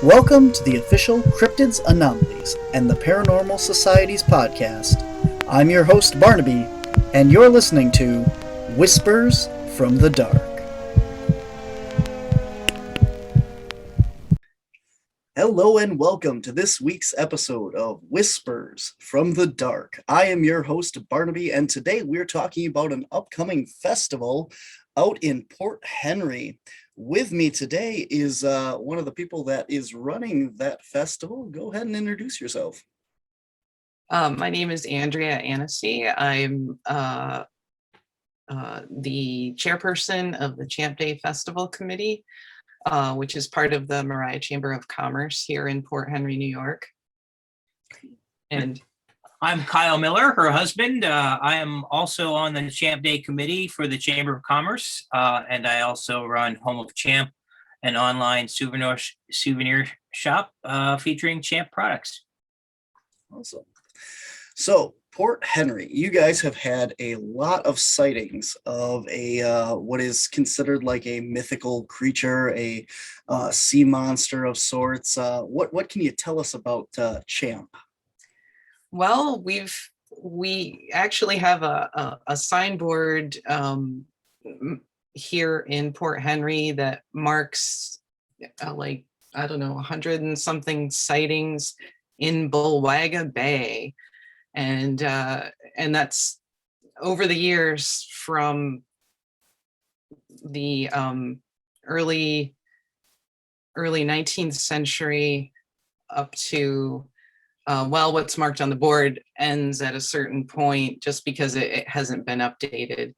Welcome to the official Cryptids, Anomalies, and the Paranormal Society's podcast. I'm your host, Barnaby, and you're listening to Whispers from the Dark. Hello and welcome to this week's episode of Whispers from the Dark. I am your host, Barnaby, and today we're talking about an upcoming festival out in Port Henry. With me today is one of the people that is running that festival. Go ahead and introduce yourself. My name is Andrea and I'm the chairperson of the Champ Day Festival Committee, which is part of the Mariah Chamber of Commerce here in Port Henry, New York. And I'm Kyle Miller, her husband. I am also on the Champ Day Committee for the Chamber of Commerce, and I also run Home of Champ, an online souvenir shop featuring Champ products. Awesome. So, Port Henry, you guys have had a lot of sightings of a what is considered like a mythical creature, a sea monster of sorts. What can you tell us about Champ? well, we actually have a signboard here in Port Henry that marks like, I don't know, 100 and something sightings in Bulwagga Bay. And that's over the years from the early 19th century up to what's marked on the board ends at a certain point just because it hasn't been updated.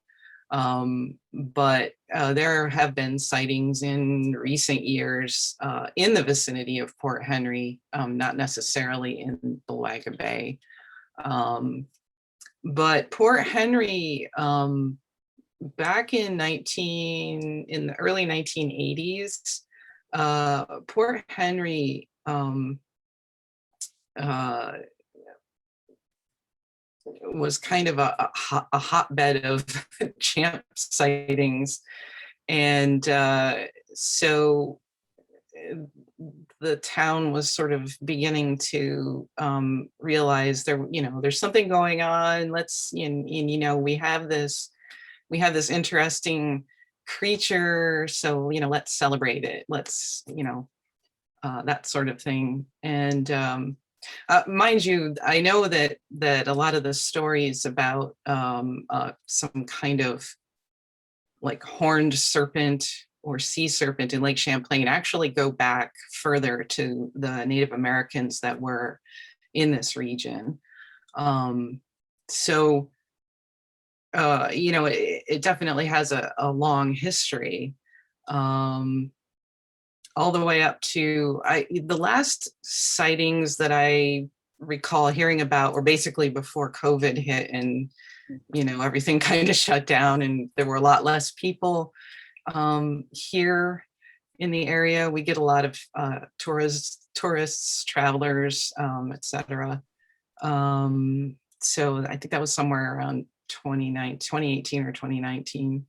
But there have been sightings in recent years in the vicinity of Port Henry, not necessarily in Bulwagga Bay. But Port Henry, back in the early 1980s, Port Henry was kind of a hotbed of Champ sightings. And so the town was sort of beginning to realize there's something going on. We have this interesting creature, so let's celebrate it. Let's that sort of thing. And mind you, I know that a lot of the stories about some kind of like horned serpent or sea serpent in Lake Champlain actually go back further to the Native Americans that were in this region. So it definitely has a long history. All the way up to the last sightings that I recall hearing about were basically before COVID hit and everything kind of shut down and there were a lot less people here in the area. We get a lot of tourists, travelers, etc. So I think that was somewhere around 2018 or 2019.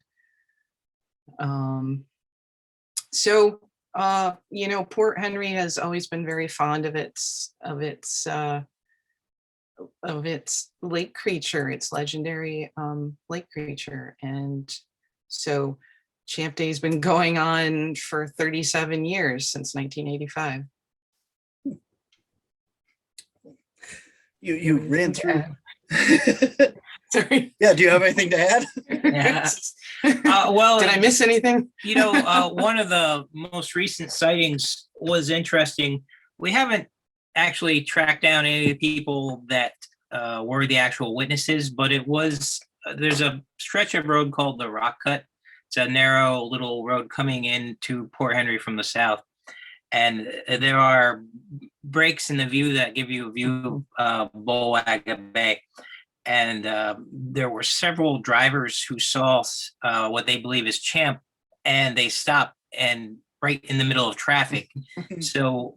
Port Henry has always been very fond of its lake creature, its legendary lake creature. And so Champ Day's been going on for 37 years, since 1985. You ran through. Sorry. Yeah, do you have anything to add? Yeah. Did I miss anything? One of the most recent sightings was interesting. We haven't actually tracked down any of the people that were the actual witnesses, but there's a stretch of road called the Rock Cut. It's a narrow little road coming into Port Henry from the south. And there are breaks in the view that give you a view of Bulwagga Bay. And there were several drivers who saw what they believe is Champ, and they stopped and right in the middle of traffic. So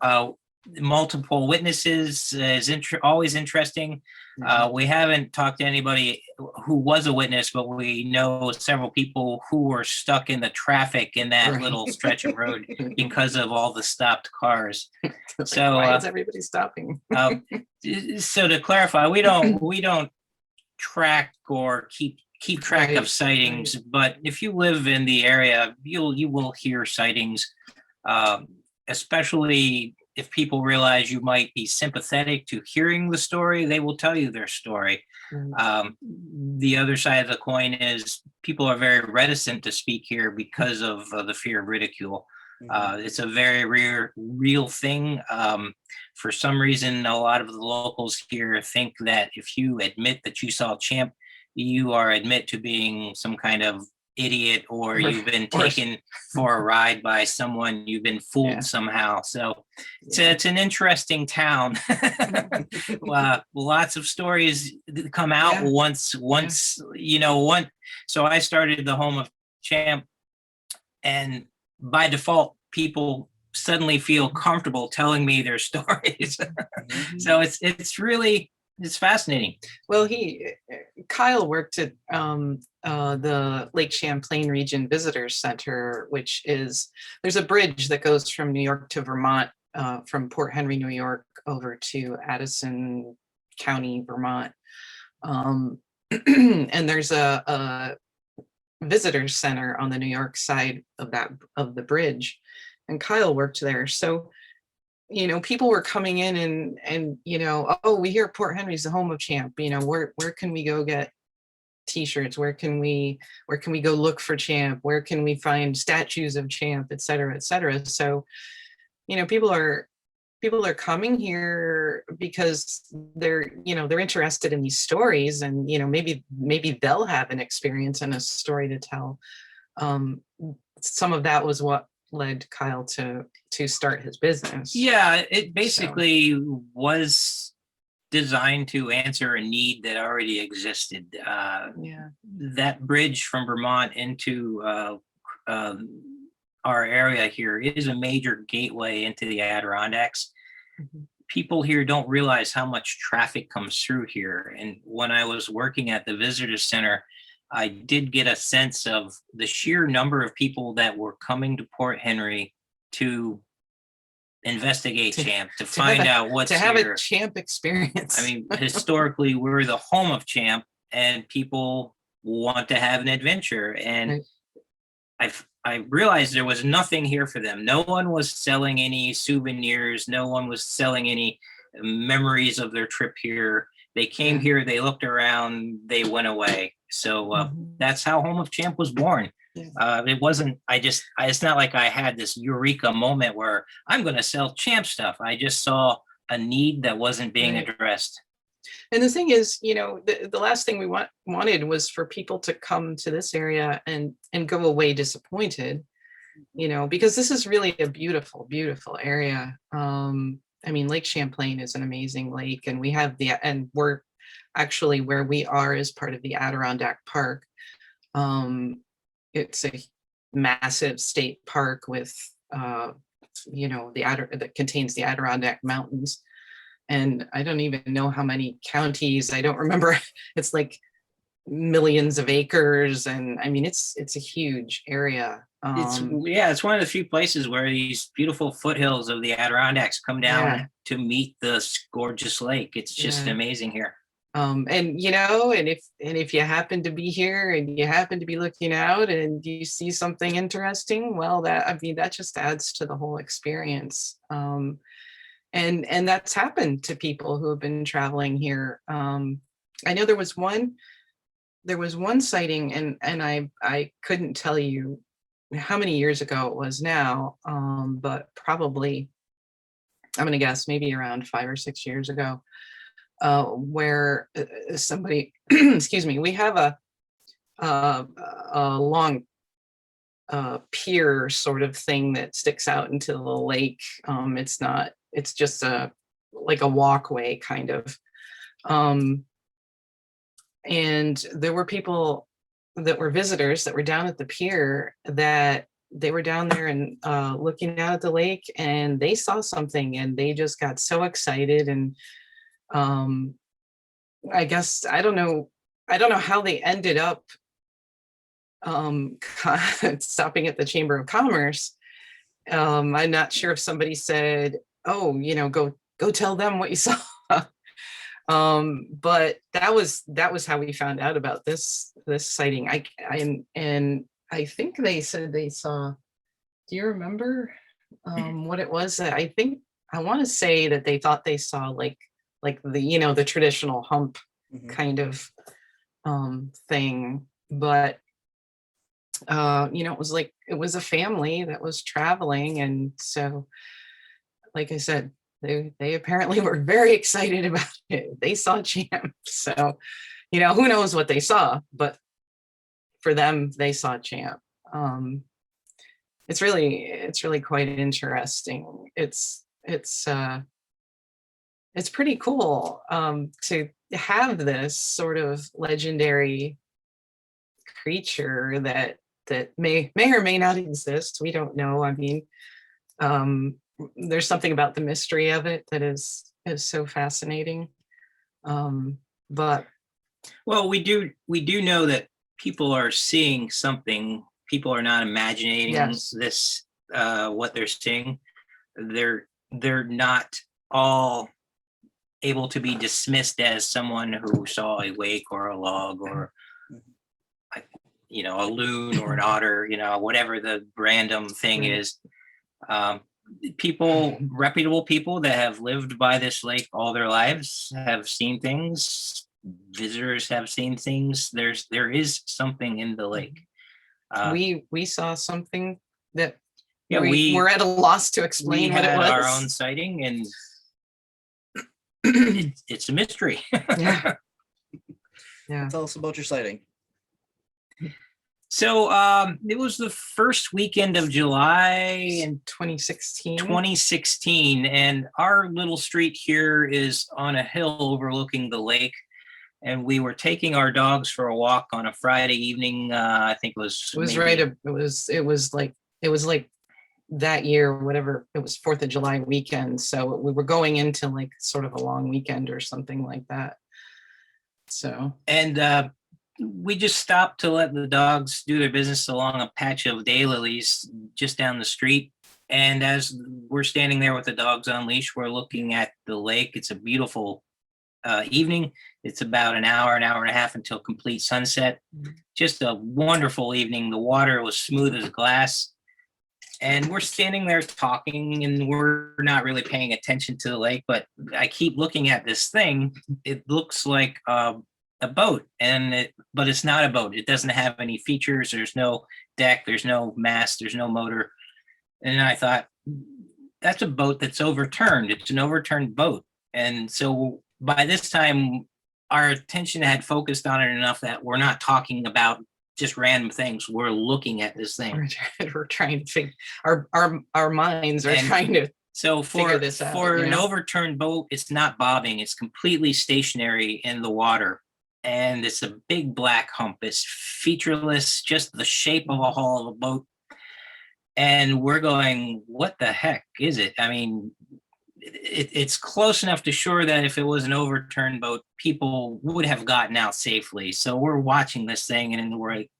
multiple witnesses is always interesting. We haven't talked to anybody who was a witness, but we know several people who were stuck in the traffic in that little stretch of road because of all the stopped cars. So why is everybody stopping? So to clarify, we don't track or keep track of sightings, but if you live in the area, you will hear sightings, especially if people realize you might be sympathetic to hearing the story. They will tell you their story. The other side of the coin is people are very reticent to speak here because of the fear of ridicule. It's a very real thing. For some reason, a lot of the locals here think that if you admit that you saw Champ, you are admit to being some kind of idiot, or you've been taken for a ride by someone, you've been fooled somehow. So it's an interesting town. Lots of stories come out once so I started the Home of Champ, and by default people suddenly feel comfortable telling me their stories. So it's fascinating. Well, Kyle worked at the Lake Champlain Region Visitors Center, which there's a bridge that goes from New York to Vermont, from Port Henry, New York, over to Addison County, Vermont. And there's a visitors center on the New York side of the bridge, and Kyle worked there. So people were coming in and oh, we hear Port Henry's the home of Champ. Where can we go get t-shirts? Where can we go look for Champ? Where can we find statues of Champ, et cetera, et cetera. So, people are coming here because they're interested in these stories, and, maybe they'll have an experience and a story to tell. Some of that was what led Kyle to start his business. Yeah, it basically was designed to answer a need that already existed. That bridge from Vermont into our area here is a major gateway into the Adirondacks. People here don't realize how much traffic comes through here. And when I was working at the visitor center, I did get a sense of the sheer number of people that were coming to Port Henry to investigate Champ, to find out what's here. To have a Champ experience. I mean, historically, we're the home of Champ, and people want to have an adventure. And I realized there was nothing here for them. No one was selling any souvenirs. No one was selling any memories of their trip here. They came here, they looked around, they went away. So that's how Home of Champ was born. It wasn't, it's not like I had this eureka moment where I'm going to sell Champ stuff. I just saw a need that wasn't being addressed. And the thing is, the last thing we wanted was for people to come to this area and go away disappointed, because this is really a beautiful, beautiful area. I mean, Lake Champlain is an amazing lake, and and we're actually where we are is part of the Adirondack Park. It's a massive state park with, that contains the Adirondack Mountains. And I don't even know how many counties. I don't remember. It's like millions of acres, and I mean, it's a huge area. It's one of the few places where these beautiful foothills of the Adirondacks come down to meet the gorgeous lake. It's just amazing here. And if you happen to be here and you happen to be looking out and you see something interesting, well, that just adds to the whole experience. And that's happened to people who have been traveling here. I know there was one sighting, and I couldn't tell you how many years ago it was now, but probably, I'm gonna guess maybe around 5 or 6 years ago, where somebody, excuse me, we have a long pier sort of thing that sticks out into the lake. It's just like a walkway kind of. And there were people that were visitors that were down at the pier that they were down there and looking out at the lake, and they saw something, and they just got so excited. And I guess I don't know how they ended up stopping at the Chamber of Commerce. I'm not sure if somebody said, "Oh, go tell them what you saw." But that was how we found out about this sighting. I think they said they saw. Do you remember what it was? I want to say that they thought they saw like the traditional hump kind of thing, but it was a family that was traveling, and so, like I said, they apparently were very excited about it. They saw Champ, so who knows what they saw, but for them, they saw Champ. It's really quite interesting. It's pretty cool to have this sort of legendary creature that may or may not exist. We don't know. I mean, there's something about the mystery of it that is so fascinating. But well, we do know that people are seeing something. People are not imagining yes. this what they're seeing. They're not all able to be dismissed as someone who saw a wake or a log or a loon or an otter, whatever the random thing is. People, reputable people that have lived by this lake all their lives have seen things. Visitors have seen things. There is something in the lake. We saw something that we were at a loss to explain what it was. Our own sighting, and it's a mystery. Yeah. Tell us about your sighting. So it was the first weekend of July in 2016, and our little street here is on a hill overlooking the lake, and we were taking our dogs for a walk on a Friday evening. I think it was like that year, whatever, it was 4th of July weekend, so we were going into like sort of a long weekend or something like that. So, and we just stopped to let the dogs do their business along a patch of daylilies just down the street. And as we're standing there with the dogs on leash, we're looking at the lake. It's a beautiful evening. It's about an hour and a half until complete sunset. Just a wonderful evening. The water was smooth as glass. And we're standing there talking, and we're not really paying attention to the lake, but I keep looking at this thing. It looks like a boat, but it's not a boat. It doesn't have any features. There's no deck, there's no mast, there's no motor. And I thought, that's a boat that's overturned. It's an overturned boat. And so by this time, our attention had focused on it enough that we're not talking about just random things. We're looking at this thing. We're trying to figure, our minds are trying to figure this out. For an overturned boat, it's not bobbing. It's completely stationary in the water. And it's a big black hump. It's featureless, just the shape of a hull of a boat. And we're going, what the heck is it? I mean, it's close enough to shore that if it was an overturned boat, people would have gotten out safely. So we're watching this thing, and we're like,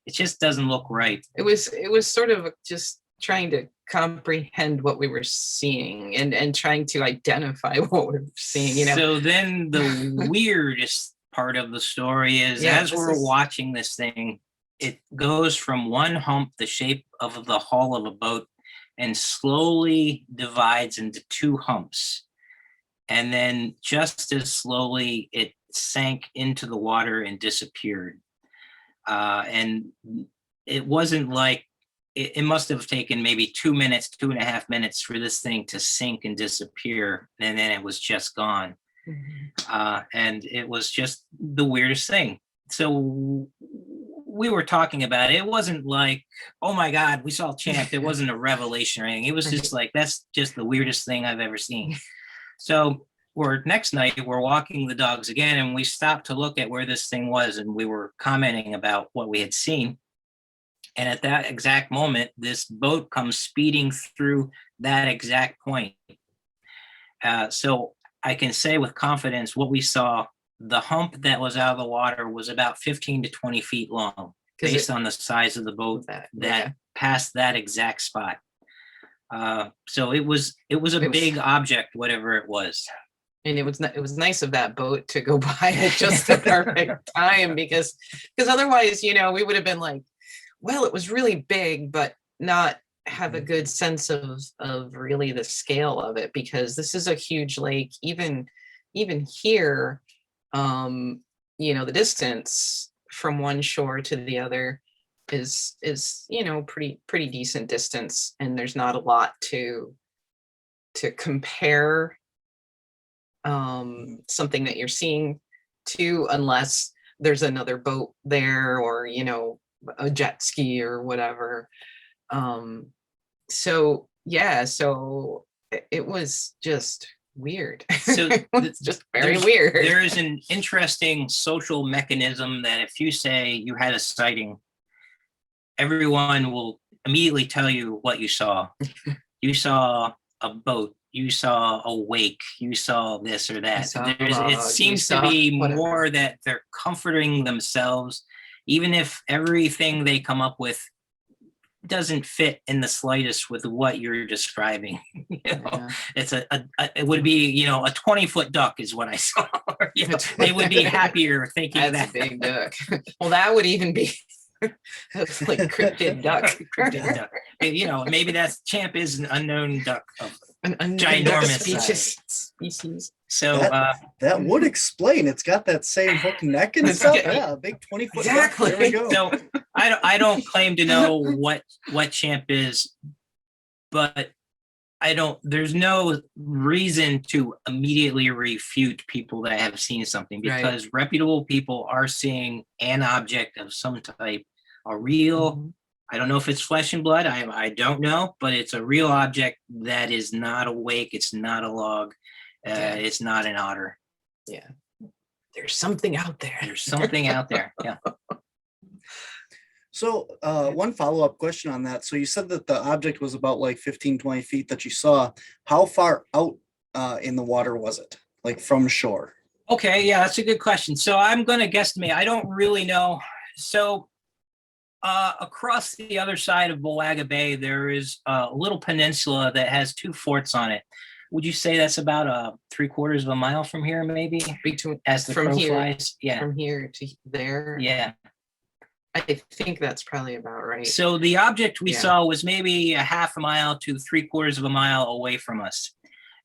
it just doesn't look right. It was sort of just trying to comprehend what we were seeing and trying to identify what we're seeing. So then the weirdest part of the story is, as we're watching this thing, it goes from one hump, the shape of the hull of a boat, and slowly divides into two humps. And then just as slowly, it sank into the water and disappeared. And it wasn't like, it must have taken maybe 2 minutes, 2.5 minutes for this thing to sink and disappear. And then it was just gone. And it was just the weirdest thing. So we were talking about it. It wasn't like, oh my God, we saw Champ. It wasn't a revelation or anything. It was just like, that's just the weirdest thing I've ever seen. So next night, we're walking the dogs again, and we stopped to look at where this thing was, and we were commenting about what we had seen. And at that exact moment, this boat comes speeding through that exact point. So I can say with confidence what we saw, the hump that was out of the water was about 15 to 20 feet long, based on the size of the boat that passed that exact spot. So it was a big object, whatever it was. And it was nice of that boat to go by at just the perfect time, because otherwise, we would have been like, well, it was really big, but not have a good sense of really the scale of it, because this is a huge lake. Even here, the distance from one shore to the other is pretty decent distance, and there's not a lot to compare something that you're seeing to, unless there's another boat there, or a jet ski or whatever. So it was just weird. So it's just very weird. There is an interesting social mechanism that if you say you had a sighting, everyone will immediately tell you what you saw. You saw a boat, you saw a wake, you saw this or that. It seems to be more that they're comforting themselves, even if everything they come up with doesn't fit in the slightest with what you're describing. It's it would be, a 20-foot duck is what I saw. They would be happier thinking that's a big duck. Well, that would even be like cryptid duck. Cryptid duck. Maybe Champ is an unknown duck of an ginormous species. So that would explain. It's got that same hook neck and stuff. Yeah, a big 20-foot exactly. duck. There we go. So I don't claim to know what Champ is, but there's no reason to immediately refute people that have seen something, because reputable people are seeing an object of some type, a real, I don't know if it's flesh and blood, I don't know, but it's a real object that is not a wake, it's not a log, it's not an otter. Yeah. There's something out there. Yeah. So one follow-up question on that. So you said that the object was about like 15, 20 feet that you saw. How far out in the water was it? Like from shore? Okay, yeah, that's a good question. So I'm going to guesstimate. I don't really know. So across the other side of Bulwagga Bay, there is a little peninsula that has two forts on it. Would you say that's about 3/4 of a mile from here, maybe? As the crow flies? Yeah. From here to there? Yeah. I think that's probably about right. So the object we saw was maybe a 1/2 mile to 3/4 of a mile away from us.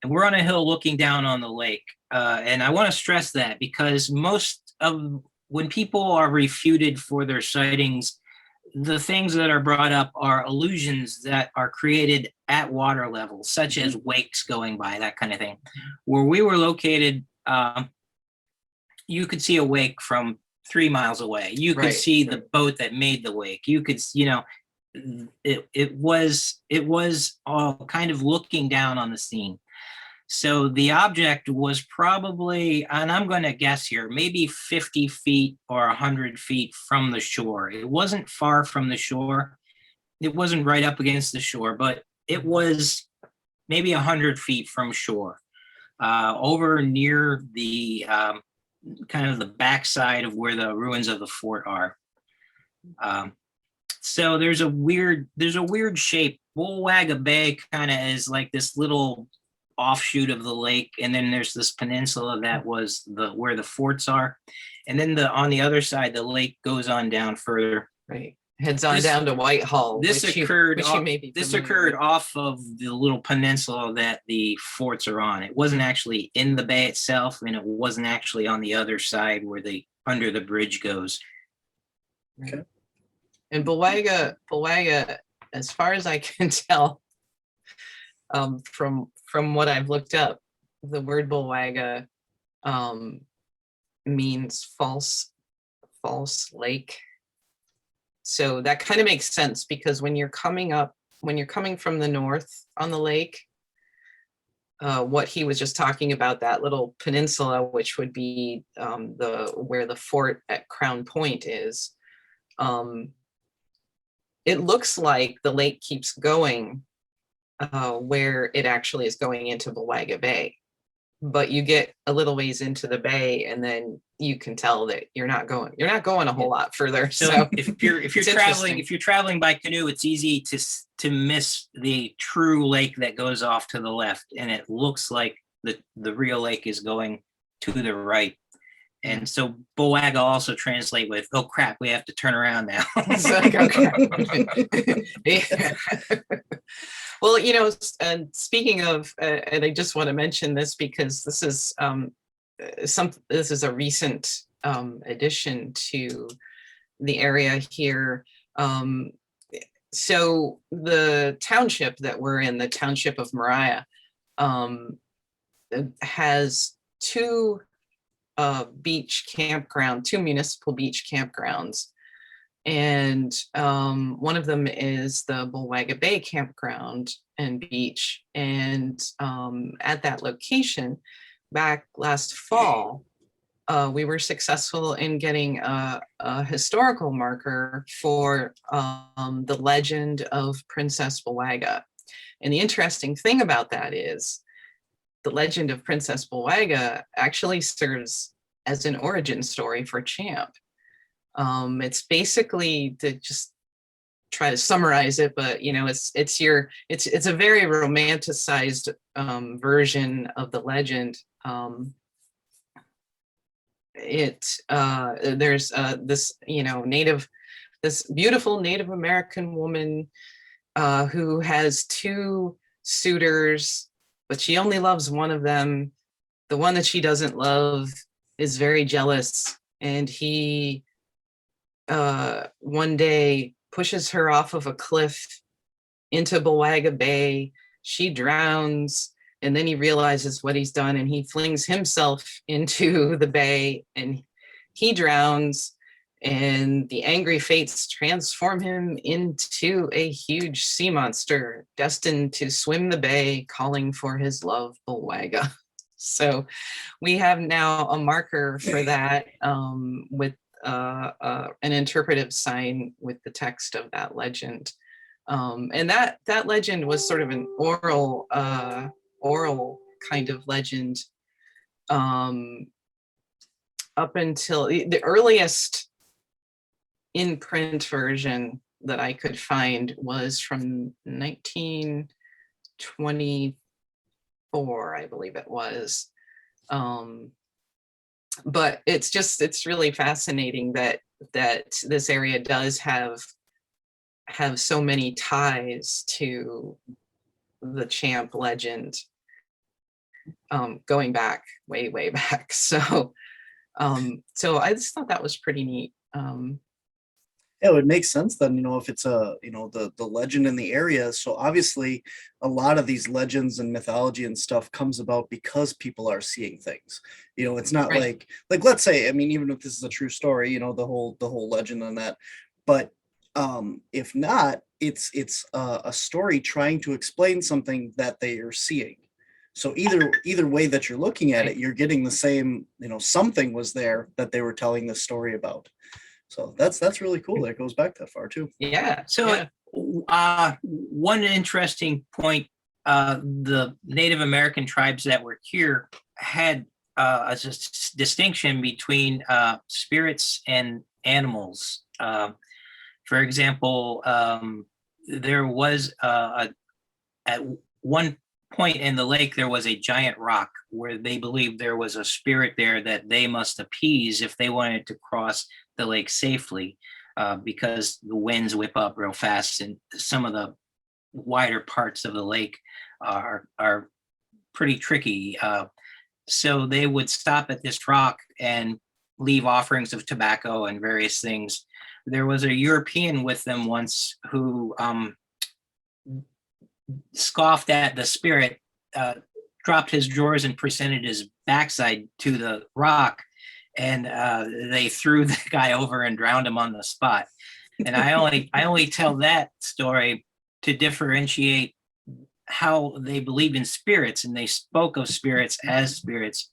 And we're on a hill looking down on the lake. And I want to stress that, because when people are refuted for their sightings, the things that are brought up are illusions that are created at water level, such as wakes going by, that kind of thing. Where we were located, you could see a wake from 3 miles away. You could see the boat that made the wake. You could, it was all kind of looking down on the scene. So the object was probably, and I'm going to guess here, maybe 50 feet or 100 feet from the shore. It wasn't far from the shore. It wasn't right up against the shore, but it was maybe 100 feet from shore, over near the kind of the backside of where the ruins of the fort are. So there's a weird shape. Bulwagga Bay kind of is like this little offshoot of the lake, and then there's this peninsula that was where the forts are, and then on the other side the lake goes on down further. Right, heads on down to Whitehall. This occurred off of the little peninsula that the forts are on. It wasn't actually in the bay itself, and it wasn't actually on the other side where under the bridge goes. Okay. And Bulwagga, as far as I can tell, from what I've looked up, the word Bulwagga means false lake. So that kind of makes sense, because when you're coming from the north on the lake, what he was just talking about, that little peninsula, which would be where the fort at Crown Point is it looks like the lake keeps going where it actually is going into Bulwagga Bay. But you get a little ways into the bay, and then you can tell that you're not going a whole lot further. So if you're interesting. traveling by canoe, it's easy to miss the true lake that goes off to the left, and it looks like the real lake is going to the right. And so Bulwagga also translate with, oh crap, we have to turn around now. Yeah. Well, you know, and speaking of, and I just want to mention this because this is this is a recent addition to the area here. So the township that we're in, the township of Mariah, has two municipal beach campgrounds. And one of them is the Bulwagga Bay campground and beach. And at that location, back last fall, we were successful in getting a historical marker for the legend of Princess Bulwagga. And the interesting thing about that is the legend of Princess Bulwagga actually serves as an origin story for Champ. It's basically, to just try to summarize it, but you know, it's a very romanticized version of the legend. There's this, you know, this beautiful Native American woman who has two suitors, but she only loves one of them. The one that she doesn't love is very jealous, and he one day pushes her off of a cliff into Bulwagga Bay. She drowns, and then he realizes what he's done, and he flings himself into the bay, and he drowns, and the angry fates transform him into a huge sea monster destined to swim the bay, calling for his love, Bulwagga. So we have now a marker for that with an interpretive sign with the text of that legend. And that legend was sort of an oral kind of legend up until the earliest in print version that I could find was from 1924, I believe it was. But it's really fascinating that this area does have so many ties to the Champ legend, going back way back. So I just thought that was pretty neat. Yeah, it would make sense then, you know, if it's the legend in the area. So obviously a lot of these legends and mythology and stuff comes about because people are seeing things. You know, it's not Right. like let's say, I mean, even if this is a true story, you know, the whole legend on that. But if not, it's a story trying to explain something that they are seeing. So either way that you're looking at it, you're getting the same, you know, something was there that they were telling this story about. So that's really cool that it goes back that far too. Yeah. So one interesting point, the Native American tribes that were here had a distinction between spirits and animals. For example, there was at one point in the lake, there was a giant rock where they believed there was a spirit there that they must appease if they wanted to cross the lake safely, because the winds whip up real fast, and some of the wider parts of the lake are pretty tricky. So they would stop at this rock and leave offerings of tobacco and various things. There was a European with them once who scoffed at the spirit, dropped his drawers and presented his backside to the rock, and they threw the guy over and drowned him on the spot. And I only tell that story to differentiate how they believed in spirits, and they spoke of spirits as spirits,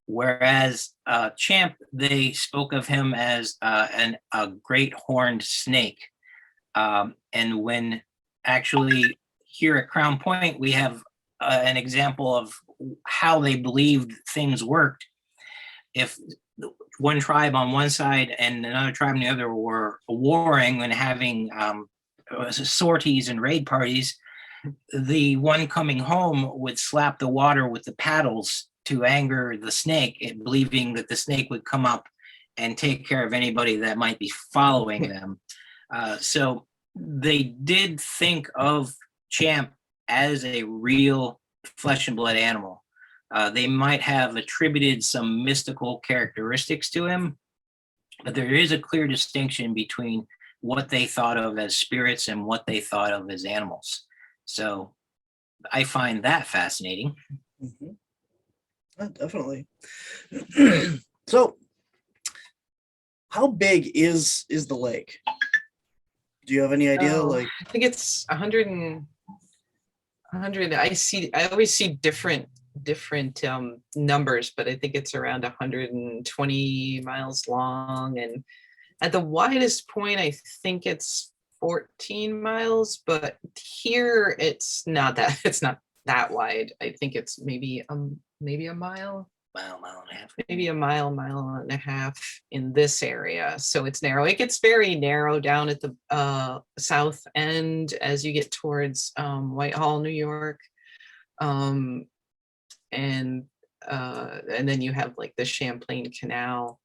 whereas Champ, they spoke of him as a great horned snake. And when actually here at Crown Point, we have an example of how they believed things worked. If one tribe on one side and another tribe on the other were warring and having sorties and raid parties, the one coming home would slap the water with the paddles to anger the snake, believing that the snake would come up and take care of anybody that might be following them. So they did think of Champ as a real flesh and blood animal. They might have attributed some mystical characteristics to him, but there is a clear distinction between what they thought of as spirits and what they thought of as animals. So I find that fascinating. Mm-hmm. Definitely. So how big is the lake? Do you have any idea? Like, I think it's 100 I always see different numbers, but I think it's around 120 miles long, and at the widest point I think it's 14 miles, but here it's not that wide. I think it's maybe a mile, mile and a half, maybe a mile and a half in this area. So it's narrow. It gets very narrow down at the south end as you get towards Whitehall, New York. And then you have like the Champlain Canal.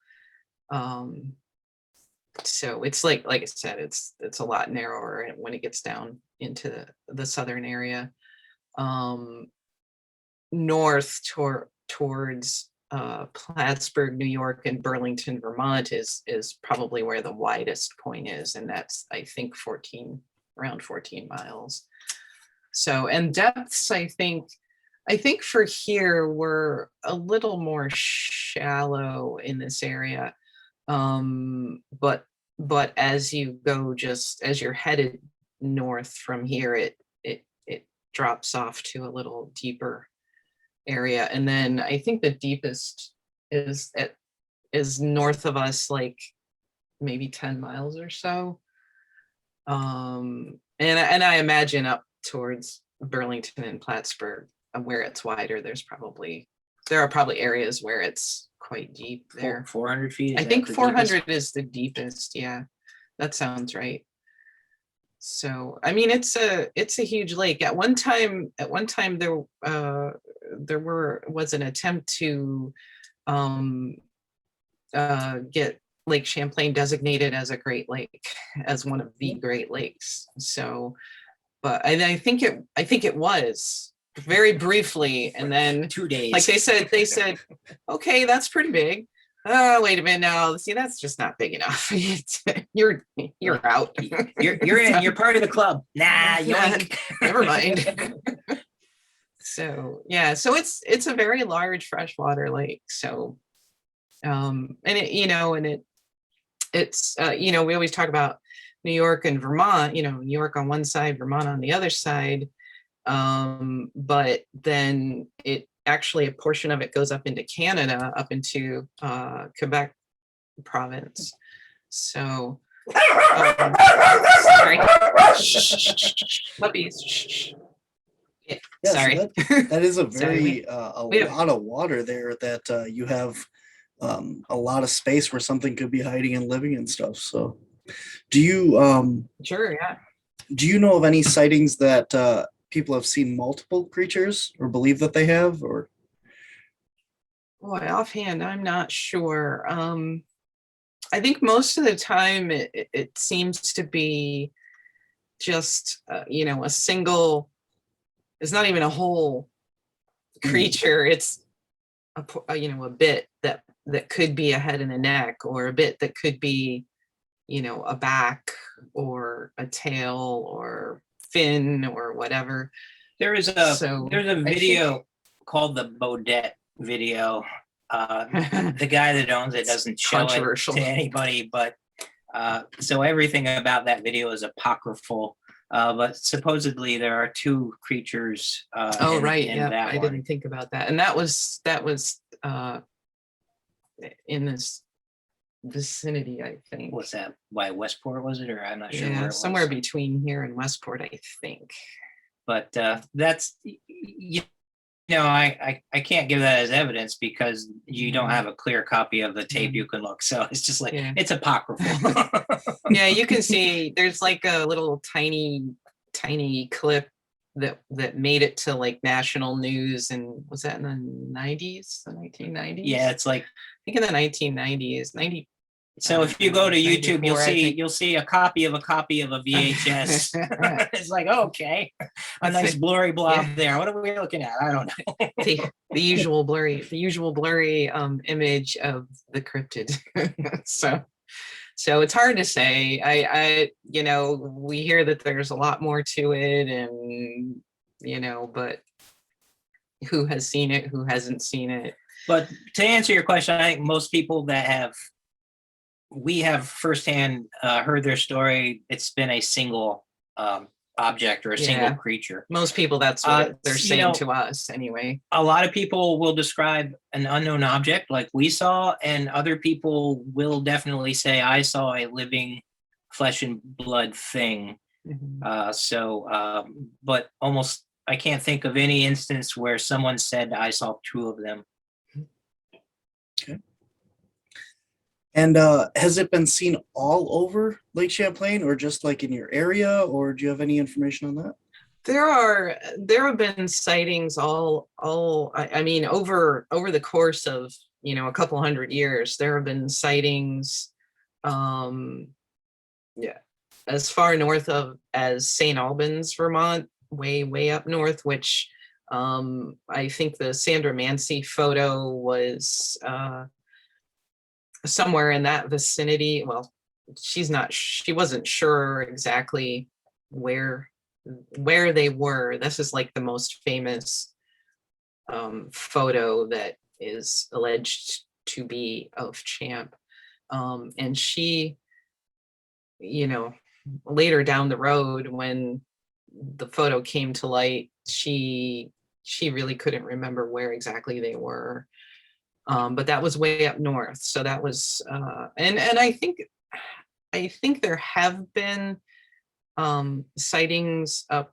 So it's like I said, it's a lot narrower when it gets down into the southern area. North towards Plattsburgh, New York, and Burlington, Vermont is probably where the widest point is, and that's I think around 14 miles. So, and depths, I think for here we're a little more shallow in this area, but as you go, just as you're headed north from here, it drops off to a little deeper area, and then I think the deepest is north of us, like maybe 10 miles or so. And I imagine up towards Burlington and Plattsburgh, where it's wider, there are probably areas where it's quite deep there. 400 feet. I think 400 is the deepest. Yeah, that sounds right. So I mean, it's a huge lake. At one time there was an attempt to get Lake Champlain designated as a Great Lake, as one of the Great Lakes. So, but I think it was very briefly, and then 2 days. like they said, okay, that's pretty big. Oh, wait a minute, no, see, that's just not big enough. You're out. You're in. You're part of the club. Nah, yoink. Never mind. So yeah, so it's a very large freshwater lake. So, and it's we always talk about New York and Vermont. New York on one side, Vermont on the other side. But then it actually, a portion of it goes up into Canada, up into Quebec province. So sorry. Puppies. Yeah, sorry. So that is a very lot of water there that you have a lot of space where something could be hiding and living and stuff. So do you Sure, yeah. do you know of any sightings that people have seen multiple creatures or believe that they have? Or Boy, offhand, I'm not sure. I think most of the time it seems to be just a single. It's not even a whole creature. It's a bit that could be a head and a neck, or a bit that could be a back or a tail or fin or whatever. There's a video called the Baudet video. The guy that owns it doesn't show it to anybody, but so everything about that video is apocryphal. But supposedly there are two creatures. Right. In yeah, that I one. didn't think about that, and that was in this vicinity, I think. Was that by Westport, was it? Or I'm not sure where Yeah, it was. somewhere between here and Westport, I think. But that's, I can't give that as evidence because you don't have a clear copy of the tape you can look. So it's just like, it's apocryphal. Yeah, you can see there's like a little tiny clip that made it to like national news, and was that in the 90s, the 1990s? Yeah, it's like, I think in the 1990s, 90. So if you go to YouTube, 94, you'll see a copy of a VHS. It's like, okay, a nice blurry blob there. What are we looking at? I don't know. the usual blurry image of the cryptid. So it's hard to say. I we hear that there's a lot more to it, and but who has seen it, who hasn't seen it? But to answer your question, I think most people that we have firsthand heard their story, it's been a single object or a single creature. Most people, that's what they're saying to us anyway. A lot of people will describe an unknown object like we saw, and other people will definitely say, I saw a living flesh and blood thing. But almost, I can't think of any instance where someone said, I saw two of them. Okay. And has it been seen all over Lake Champlain, or just like in your area, or do you have any information on that? There have been sightings over the course of a couple hundred years. There have been sightings as far north as St. Albans, Vermont, way up north, which I think the Sandra Mancy photo was somewhere in that vicinity. Well, she wasn't sure exactly where they were. This is like the most famous photo that is alleged to be of Champ. And she, later down the road, when the photo came to light, she really couldn't remember where exactly they were. But that was way up north. So that was, and I think there have been sightings up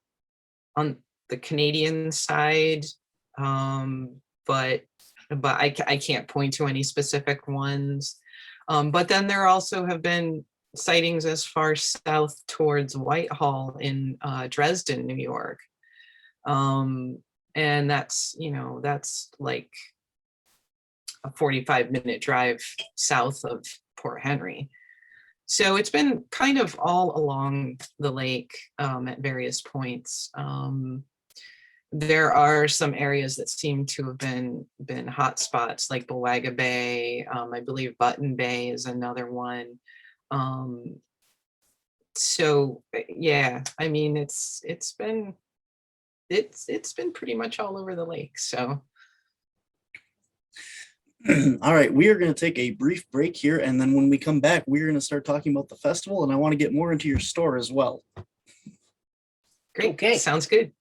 on the Canadian side, but I can't point to any specific ones. But then there also have been sightings as far south towards Whitehall in Dresden, New York, and that's like a 45-minute drive south of Port Henry. So it's been kind of all along the lake at various points. There are some areas that seem to have been hot spots, like Bulwagga Bay. I believe Button Bay is another one. So yeah, I mean, it's been pretty much all over the lake. So. All right, we are going to take a brief break here, and then when we come back, we're going to start talking about the festival, and I want to get more into your store as well. Great. Okay, sounds good.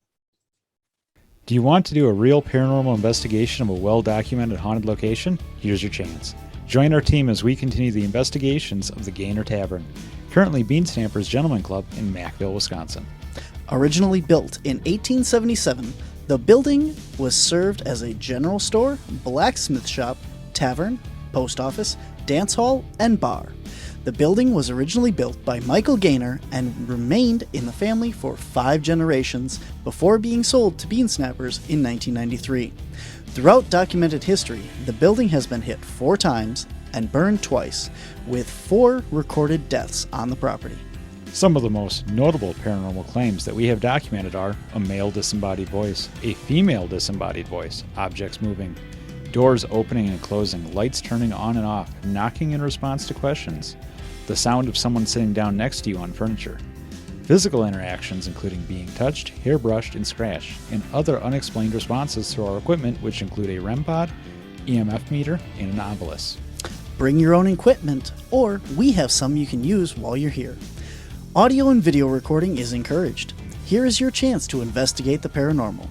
Do you want to do a real paranormal investigation of a well-documented haunted location? Here's your chance. Join our team as we continue the investigations of the Gainer Tavern, currently Bean Stamper's Gentleman Club in Mackville, Wisconsin. Originally built in 1877, the building was served as a general store, blacksmith shop, tavern, post office, dance hall, and bar. The building was originally built by Michael Gaynor and remained in the family for 5 generations before being sold to Bean Snappers in 1993. Throughout documented history, the building has been hit 4 times and burned twice, with 4 recorded deaths on the property. Some of the most notable paranormal claims that we have documented are a male disembodied voice, a female disembodied voice, objects moving, doors opening and closing, lights turning on and off, knocking in response to questions, the sound of someone sitting down next to you on furniture, physical interactions including being touched, hairbrushed, and scratched, and other unexplained responses to our equipment, which include a REM pod, EMF meter, and an obelisk. Bring your own equipment, or we have some you can use while you're here. Audio and video recording is encouraged. Here is your chance to investigate the paranormal.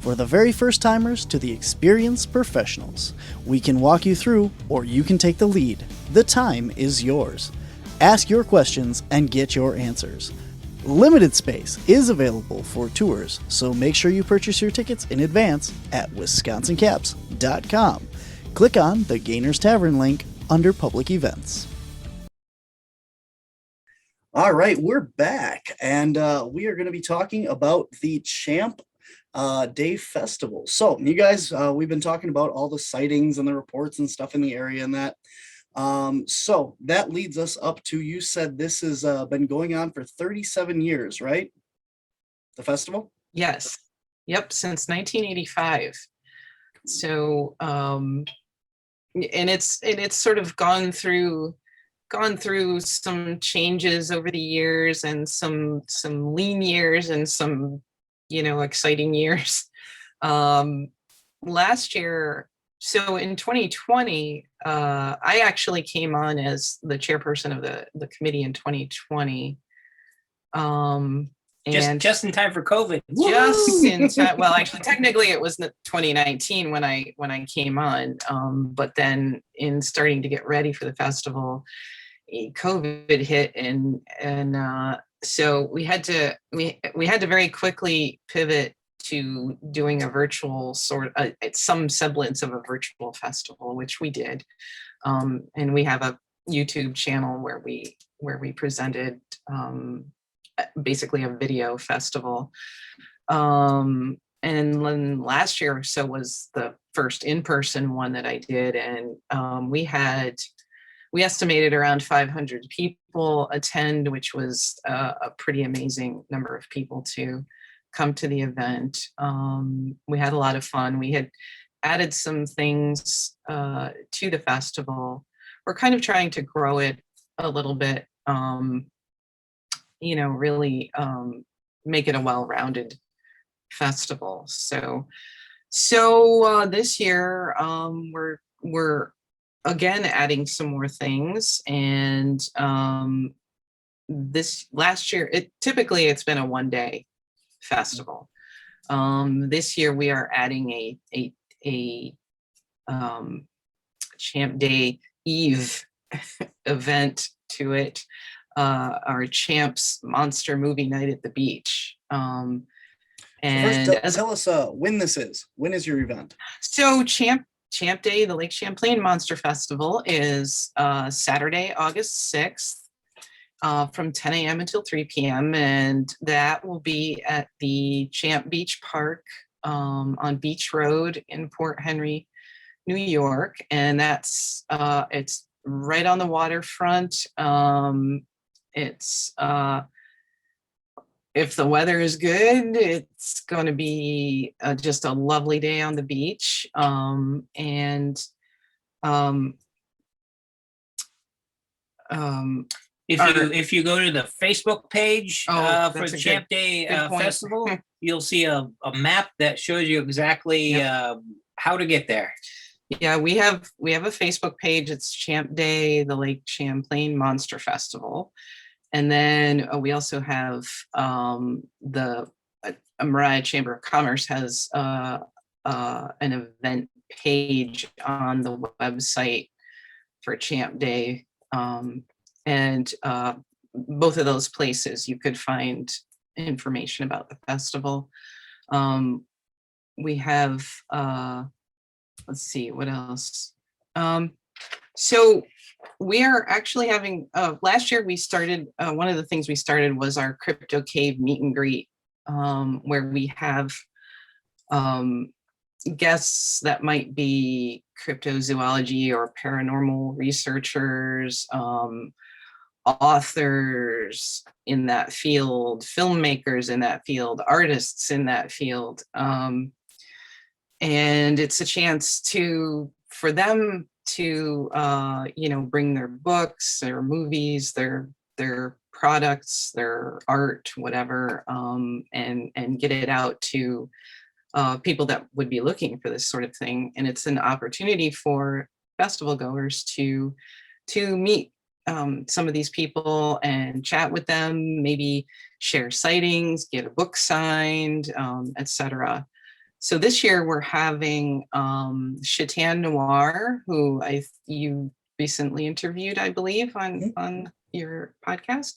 For the very first timers to the experienced professionals, we can walk you through or you can take the lead. The time is yours. Ask your questions and get your answers. Limited space is available for tours, so make sure you purchase your tickets in advance at wisconsincaps.com. Click on the Gainers Tavern link under public events. All right, we're back, and we are going to be talking about the Champ Day Festival. So you guys, we've been talking about all the sightings and the reports and stuff in the area and that. So that leads us up to, you said this has been going on for 37 years, right? The festival? Yes. Yep, since 1985. So and it's sort of gone through some changes over the years, and some lean years and some exciting years. Last year, so in 2020, I actually came on as the chairperson of the committee in 2020. And just in time for COVID. Just in time. Well, actually, technically, it was 2019 when I came on. But then, in starting to get ready for the festival, COVID hit, and so we had to very quickly pivot to doing a virtual some semblance of a virtual festival, which we did. And we have a YouTube channel where we presented basically a video festival. And then last year or so was the first in-person one that I did, and we estimated around 500 people attend, which was a pretty amazing number of people to come to the event. We had a lot of fun. We had added some things to the festival. We're kind of trying to grow it a little bit, really make it a well-rounded festival. So this year, we're again adding some more things, and this last year, typically it's been a one-day festival. This year we are adding a Champ Day Eve event to it, our Champs Monster Movie Night at the Beach. And first, tell us when this is. When is your event? So Champ Day, the Lake Champlain Monster Festival, is Saturday, August 6th. From 10 a.m. until 3 p.m. And that will be at the Champ Beach Park on Beach Road in Port Henry, New York. And that's it's right on the waterfront. It's if the weather is good, it's going to be just a lovely day on the beach. If you go to the Facebook page for the Champ Day Festival, you'll see a map that shows you exactly how to get there. Yeah, we have a Facebook page. It's Champ Day, the Lake Champlain Monster Festival. And then we also have the Mariah Chamber of Commerce has an event page on the website for Champ Day. And both of those places you could find information about the festival. We have, let's see, what else? So we are actually having, last year we started, one of the things we started was our Crypto Cave meet and greet, where we have guests that might be cryptozoology or paranormal researchers, authors in that field, filmmakers in that field, artists in that field. And it's a chance for them to bring their books, their movies, their products, their art, whatever, and get it out to people that would be looking for this sort of thing. And it's an opportunity for festival goers to meet some of these people and chat with them, maybe share sightings, get a book signed, etc. So this year we're having Chatan Noir, who you recently interviewed, I believe, on your podcast.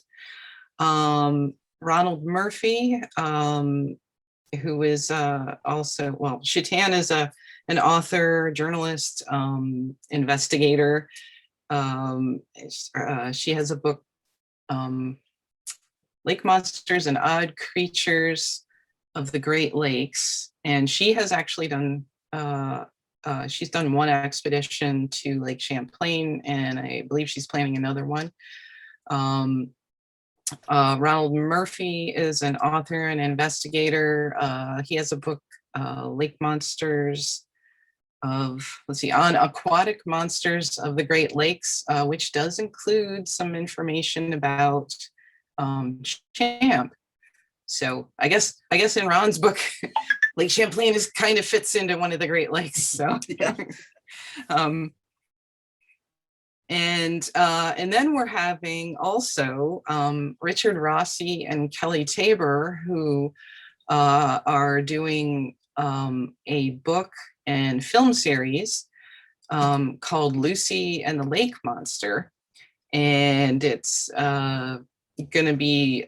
Ronald Murphy, who is also, well, Chatan is an author, journalist, investigator. She has a book, Lake Monsters and Odd Creatures of the Great Lakes, and she has actually done she's done one expedition to Lake Champlain, and I believe she's planning another one. Ronald Murphy is an author and investigator. He has a book, Lake Monsters on aquatic monsters of the Great Lakes, which does include some information about Champ. So I guess in Ron's book, Lake Champlain kind of fits into one of the Great Lakes. So Yeah. And then we're having also Richard Rossi and Kelly Tabor, who are doing a book and film series called Lucy and the Lake Monster. And it's going to be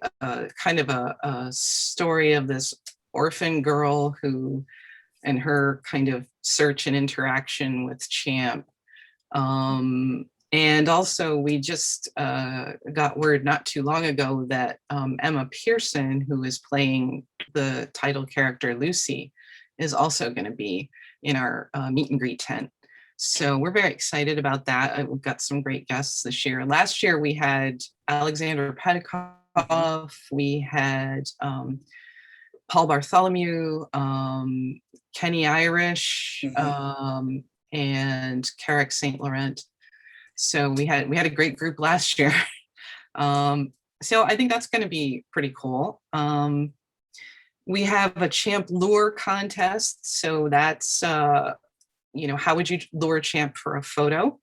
kind of a story of this orphan girl and her kind of search and interaction with Champ. And also we just got word not too long ago that Emma Pearson, who is playing the title character Lucy, is also going to be in our meet and greet tent. So we're very excited about that. We've got some great guests this year. Last year we had Alexander Petikoff, we had Paul Bartholomew, Kenny Irish, and Carrick St. Laurent. So we had a great group last year. So I think that's going to be pretty cool. We have a Champ lure contest. So that's, how would you lure Champ for a photo?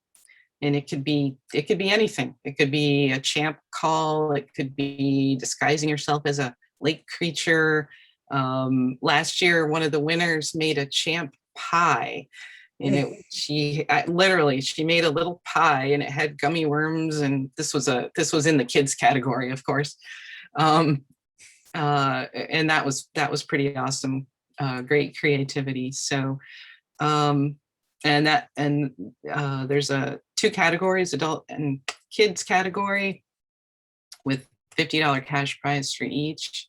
And it could be anything. It could be a Champ call. It could be disguising yourself as a lake creature. Last year, one of the winners made a Champ pie. And she made a little pie, and it had gummy worms, and this was in the kids category, of course. And that was pretty awesome. Great creativity. So there's two categories, adult and kids category, with $50 cash prize for each.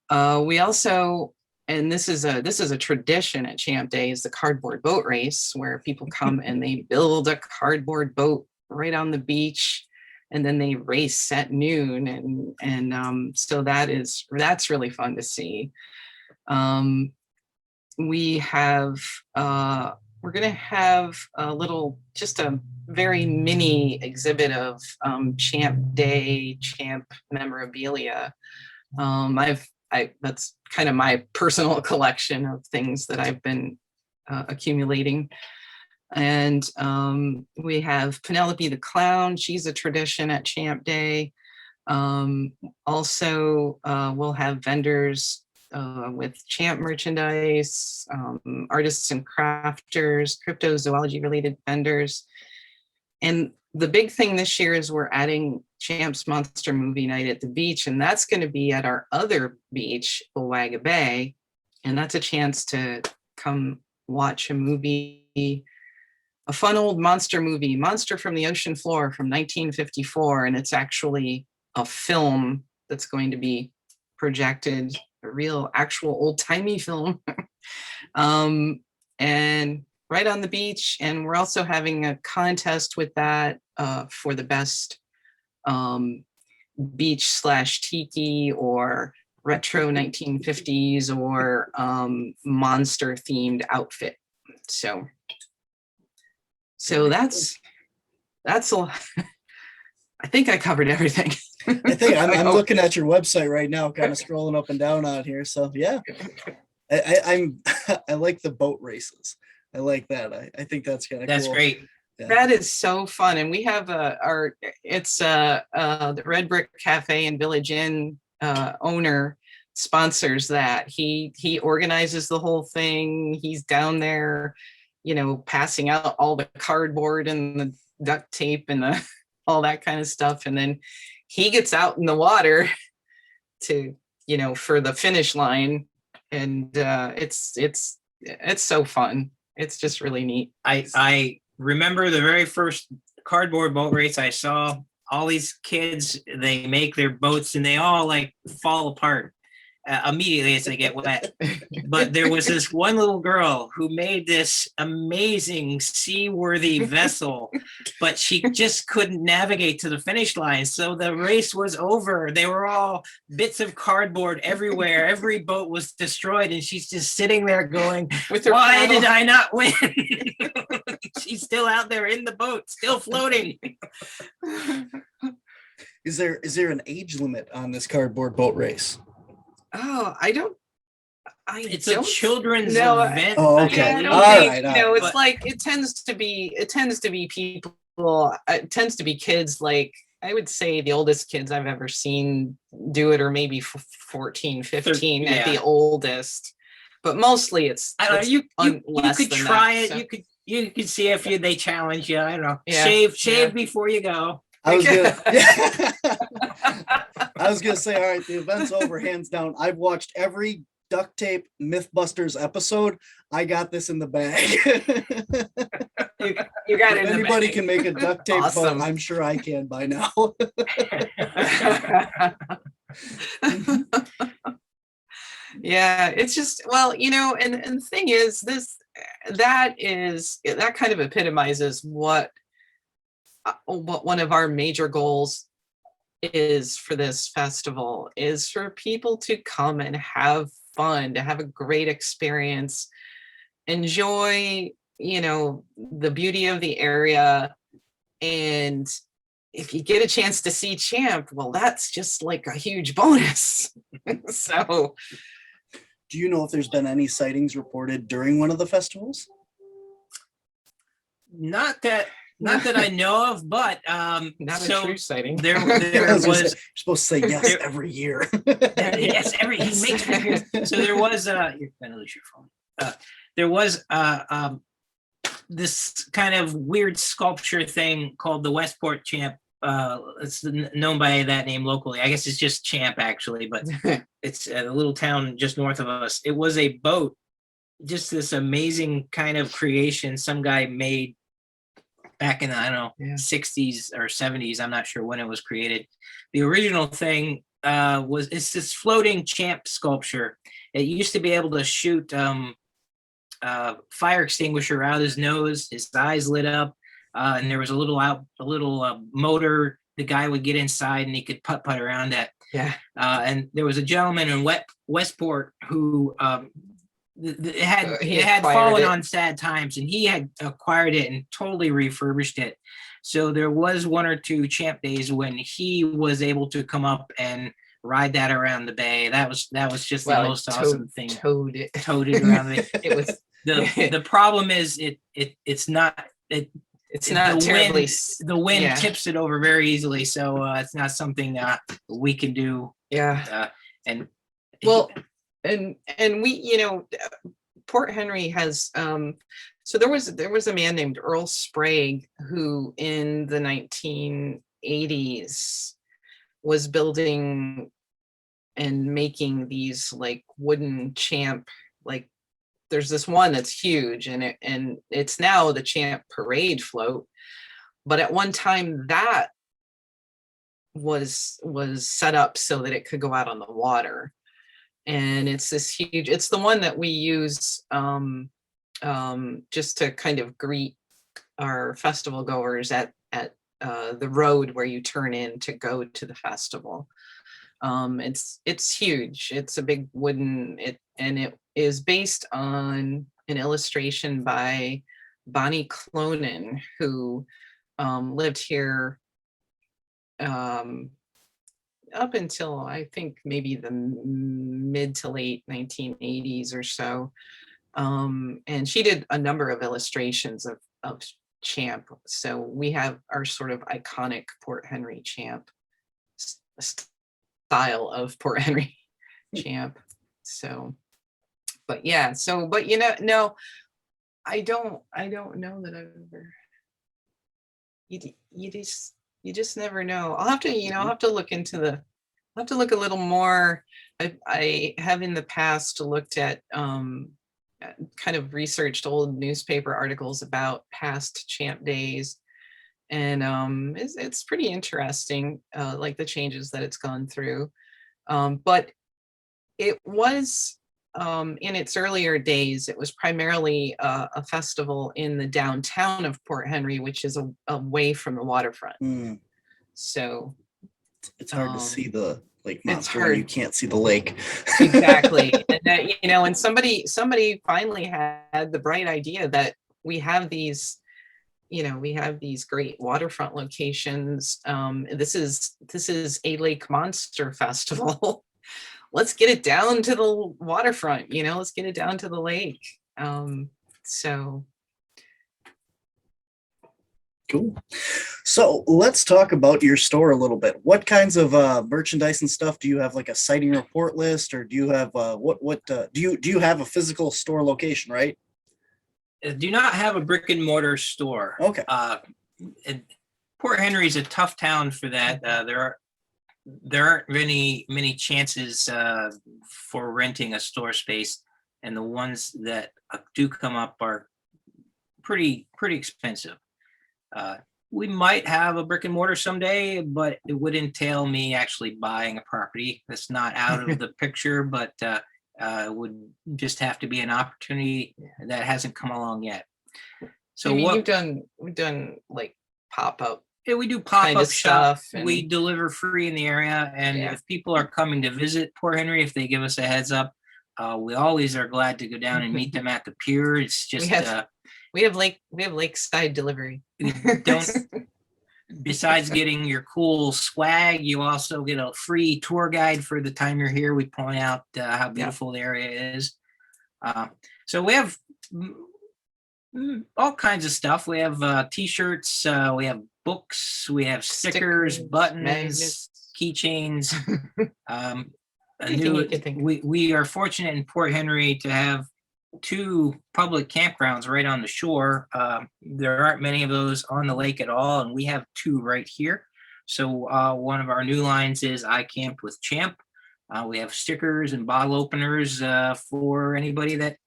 We also, and this is a tradition at Champ Day, is the cardboard boat race, where people come and they build a cardboard boat right on the beach, and then they race at noon, and so that's really fun to see. We're gonna have just a very mini exhibit of Champ Day, Champ memorabilia. That's kind of my personal collection of things that I've been accumulating. And we have Penelope the Clown. She's a tradition at Champ Day. Also, we'll have vendors with Champ merchandise, artists and crafters, cryptozoology related vendors. And the big thing this year is we're adding Champ's Monster Movie Night at the beach, and that's going to be at our other beach, Bulwagga Bay. And that's a chance to come watch a movie, a fun old monster movie, Monster from the Ocean Floor from 1954. And it's actually a film that's going to be projected, a real actual old timey film. And right on the beach. And we're also having a contest with that for the best beach / tiki or retro 1950s or monster themed outfit. So that's a lot. I think I covered everything. I think I'm looking at your website right now, kind of scrolling up and down on here. So yeah, I like the boat races. I like that. I think that's kind of cool. That's great. Yeah. That is so fun. And we have the Red Brick Cafe and Village Inn owner, sponsors that. He organizes the whole thing. He's down there, passing out all the cardboard and the duct tape and the all that kind of stuff. And then he gets out in the water to, for the finish line. And it's so fun. It's just really neat. I remember the very first cardboard boat race I saw. All these kids, they make their boats and they all like fall apart immediately as they get wet. But there was this one little girl who made this amazing seaworthy vessel, but she just couldn't navigate to the finish line. So the race was over. They were all bits of cardboard everywhere. Every boat was destroyed. And she's just sitting there going, why did I not win? She's still out there in the boat, still floating. Is there an age limit on this cardboard boat race? Oh, It's a children's event. Oh, okay. Yeah, All right. it's like it tends to be people. It tends to be kids. Like I would say the oldest kids I've ever seen do it, or maybe 14, 15 at the oldest. But mostly it's. I don't know. You could try that, it. So. You could see if they challenge you. I don't know. Yeah. Shave before you go. I was gonna say, all right, the event's over, hands down. I've watched every Duct Tape Mythbusters episode. I got this in the bag. you got it. Anybody can make a duct tape Awesome. boat. I'm sure I can by now. Yeah, it's just, well, and the thing is that kind of epitomizes what one of our major goals is for this festival, is for people to come and have fun, to have a great experience, enjoy, the beauty of the area. And if you get a chance to see Champ, well, that's just like a huge bonus. So do you know if there's been any sightings reported during one of the festivals? Not that I know of, but not a true sighting. There was you're supposed to say yes every year. Yes, he makes it. So there was you're gonna lose your phone. There was this kind of weird sculpture thing called the Westport Champ. It's known by that name locally. I guess it's just Champ actually, but it's a little town just north of us. It was a boat, just this amazing kind of creation some guy made back in the, 60s or 70s. I'm not sure when it was created. The original thing it's this floating Champ sculpture. It used to be able to shoot fire extinguisher out his nose, his eyes lit up, and there was a little motor. The guy would get inside and he could putt around that. Yeah. And there was a gentleman in Westport who it had fallen on sad times, and he had acquired it and totally refurbished it. So there was one or two Champ days when he was able to come up and ride that around the bay. That was just the most awesome thing. Towed it around the bay. It was the problem is it's not terribly. The wind tips it over very easily, so it's not something we can do. Yeah. And we, Port Henry has so there was a man named Earl Sprague who in the 1980s was building and making these like wooden Champ, like there's this one that's huge, and it's now the Champ parade float, but at one time that was set up so that it could go out on the water. And it's this huge, it's the one that we use just to kind of greet our festival goers at the road where you turn in to go to the festival. It's huge. It's a big wooden, and it is based on an illustration by Bonnie Clonan, who lived here up until I think maybe the mid to late 1980s or so. And she did a number of illustrations of Champ. So we have our sort of iconic Port Henry Champ style of Port Henry. champ. So, but yeah, so, but you know, no, I don't know that I've ever, you just never know. I'll have to, I'll have to look into I'll have to look a little more. I have in the past looked at, kind of researched old newspaper articles about past champ days. And it's pretty interesting, like the changes that it's gone through. But it was, in its earlier days, it was primarily a festival in the downtown of Port Henry, which is away from the waterfront. Mm. So it's hard to see the lake it's monster when hard. you can't see the lake. Exactly. And that, and somebody finally had the bright idea that we have these, we have these great waterfront locations. This is a Lake Monster Festival. Let's get it down to the waterfront, let's get it down to the lake. So Cool. So let's talk about your store a little bit. What kinds of merchandise and stuff do you have? Like a sighting report list, or do you have do you have a physical store location? Right. Do not have a brick and mortar store. Okay. Port Henry's a tough town for that. There aren't many chances for renting a store space, and the ones that do come up are pretty expensive. We might have a brick and mortar someday, but it would entail me actually buying a property. That's not out of the picture, but would just have to be an opportunity that hasn't come along yet. So we've done like pop-up. Yeah, we do pop-up stuff. We deliver free in the area, and if people are coming to visit Port Henry, if they give us a heads up, we always are glad to go down and meet them at the pier. It's just we have lakeside delivery. We don't. Besides getting your cool swag, you also get a free tour guide for the time you're here. We point out how beautiful the area is. So we have all kinds of stuff. We have t-shirts, we have books, we have stickers, buttons, magnets, keychains. We are fortunate in Port Henry to have 2 public campgrounds right on the shore. There aren't many of those on the lake at all, and we have 2 right here. So one of our new lines is I Camped with Champ. We have stickers and bottle openers for anybody that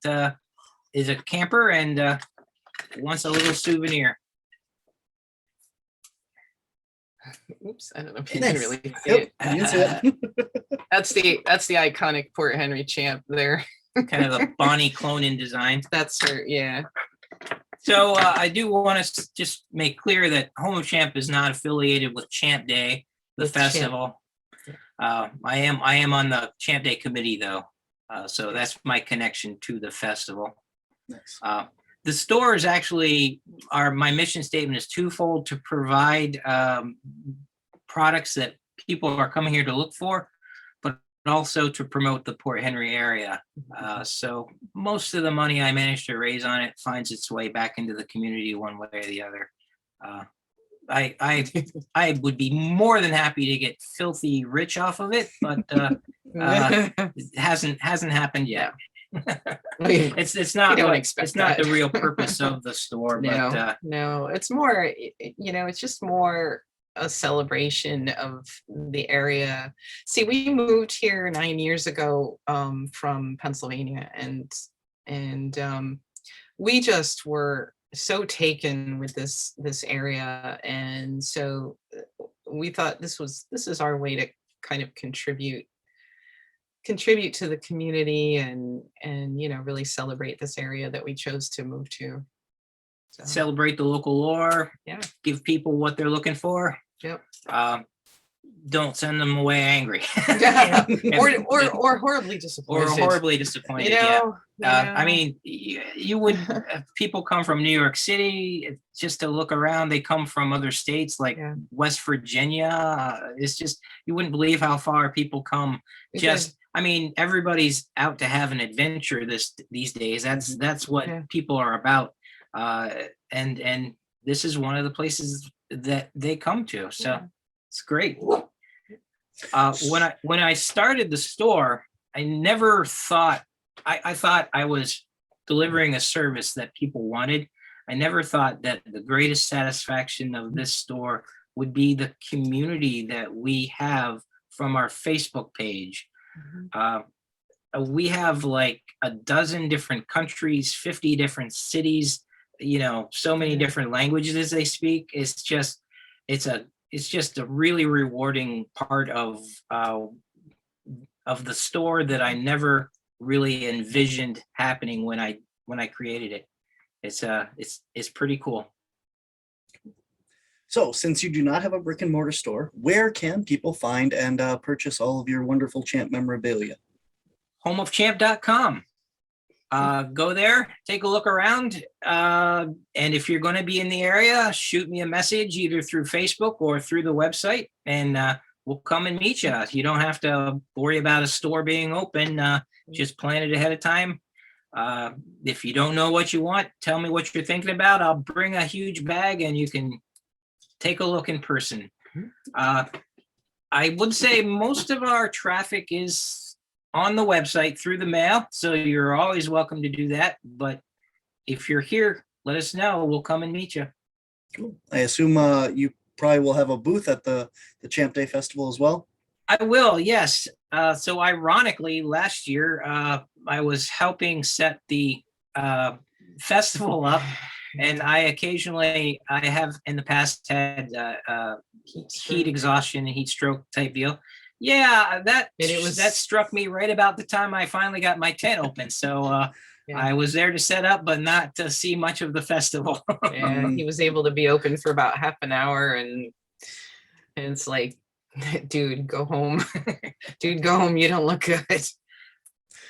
is a camper and wants a little souvenir. Oops, I don't know if you can really see it. That's the iconic Port Henry Champ there. Kind of a Bonnie Clonin design. That's her, yeah. So I do want to just make clear that Home of Champ is not affiliated with Champ Day, the festival. I am on the Champ Day committee though, so that's my connection to the festival. Nice. The store is actually my mission statement is twofold: to provide products that people are coming here to look for, but also to promote the Port Henry area. So most of the money I managed to raise on it finds its way back into the community one way or the other. I would be more than happy to get filthy rich off of it, but it hasn't happened yet. It's not the real purpose of the store. No, it's more, it's just more a celebration of the area. See, we moved here 9 years ago from Pennsylvania, and we just were so taken with this area, and so we thought this is our way to kind of contribute to the community and really celebrate this area that we chose to move to. So. Celebrate the local lore. Yeah. Give people what they're looking for. Yep. Don't send them away angry. Yeah. or horribly disappointed. I mean, you would people come from New York City just to look around. They come from other states like West Virginia. It's just, you wouldn't believe how far people come. I mean, everybody's out to have an adventure these days. That's what people are about. And this is one of the places that they come to. So it's great. When I started the store, never thought, I thought I was delivering a service that people wanted. I never thought that the greatest satisfaction of this store would be the community that we have from our Facebook page. We have like a dozen different countries, 50 different cities, so many different languages they speak. It's just a really rewarding part of the store that I never really envisioned happening when I created it. It's pretty cool. So, since you do not have a brick and mortar store, where can people find and purchase all of your wonderful Champ memorabilia? Homeofchamp.com. Go there, take a look around, and if you're going to be in the area, shoot me a message either through Facebook or through the website, and we'll come and meet you. You don't have to worry about a store being open. Just plan it ahead of time. If you don't know what you want, tell me what you're thinking about. I'll bring a huge bag and you can take a look in person. I would say most of our traffic is on the website through the mail, so you're always welcome to do that. But if you're here, let us know. We'll come and meet you. Cool. I assume you probably will have a booth at the Champ Day Festival as well? I will, yes. So ironically, last year, I was helping set the festival up, and I have in the past had heat exhaustion and heat stroke type deal. Yeah, that struck me right about the time I finally got my tent open. So I was there to set up, but not to see much of the festival. Yeah, he was able to be open for about half an hour, and it's like, dude, go home. Dude, go home. You don't look good.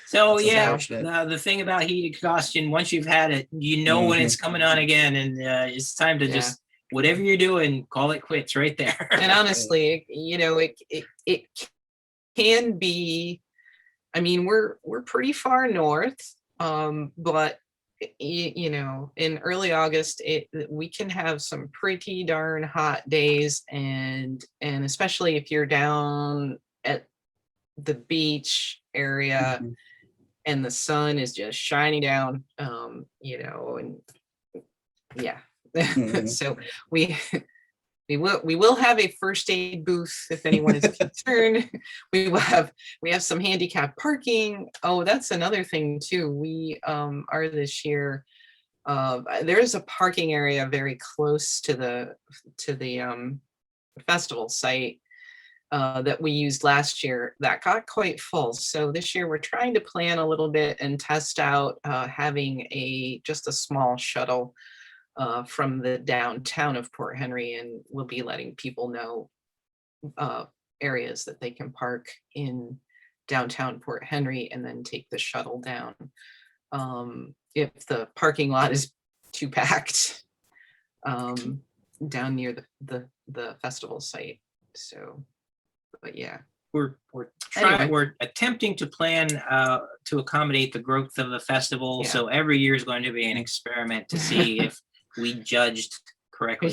So the thing about heat exhaustion, once you've had it, when it's coming on again, and it's time to just whatever you're doing, call it quits right there. And honestly, it can be. I mean, we're pretty far north, but in early August, we can have some pretty darn hot days, and especially if you're down at the beach area and the sun is just shining down, and yeah. So we will have a first aid booth if anyone is concerned. We have some handicap parking. Oh, that's another thing too. We are this year. There's a parking area very close to the festival site that we used last year that got quite full. So this year we're trying to plan a little bit and test out having just a small shuttle from the downtown of Port Henry, and we'll be letting people know areas that they can park in downtown Port Henry and then take the shuttle down. If the parking lot is too packed down near the festival site. So, but yeah. We're attempting to plan to accommodate the growth of the festival. Yeah. So every year is going to be an experiment to see if we judged correctly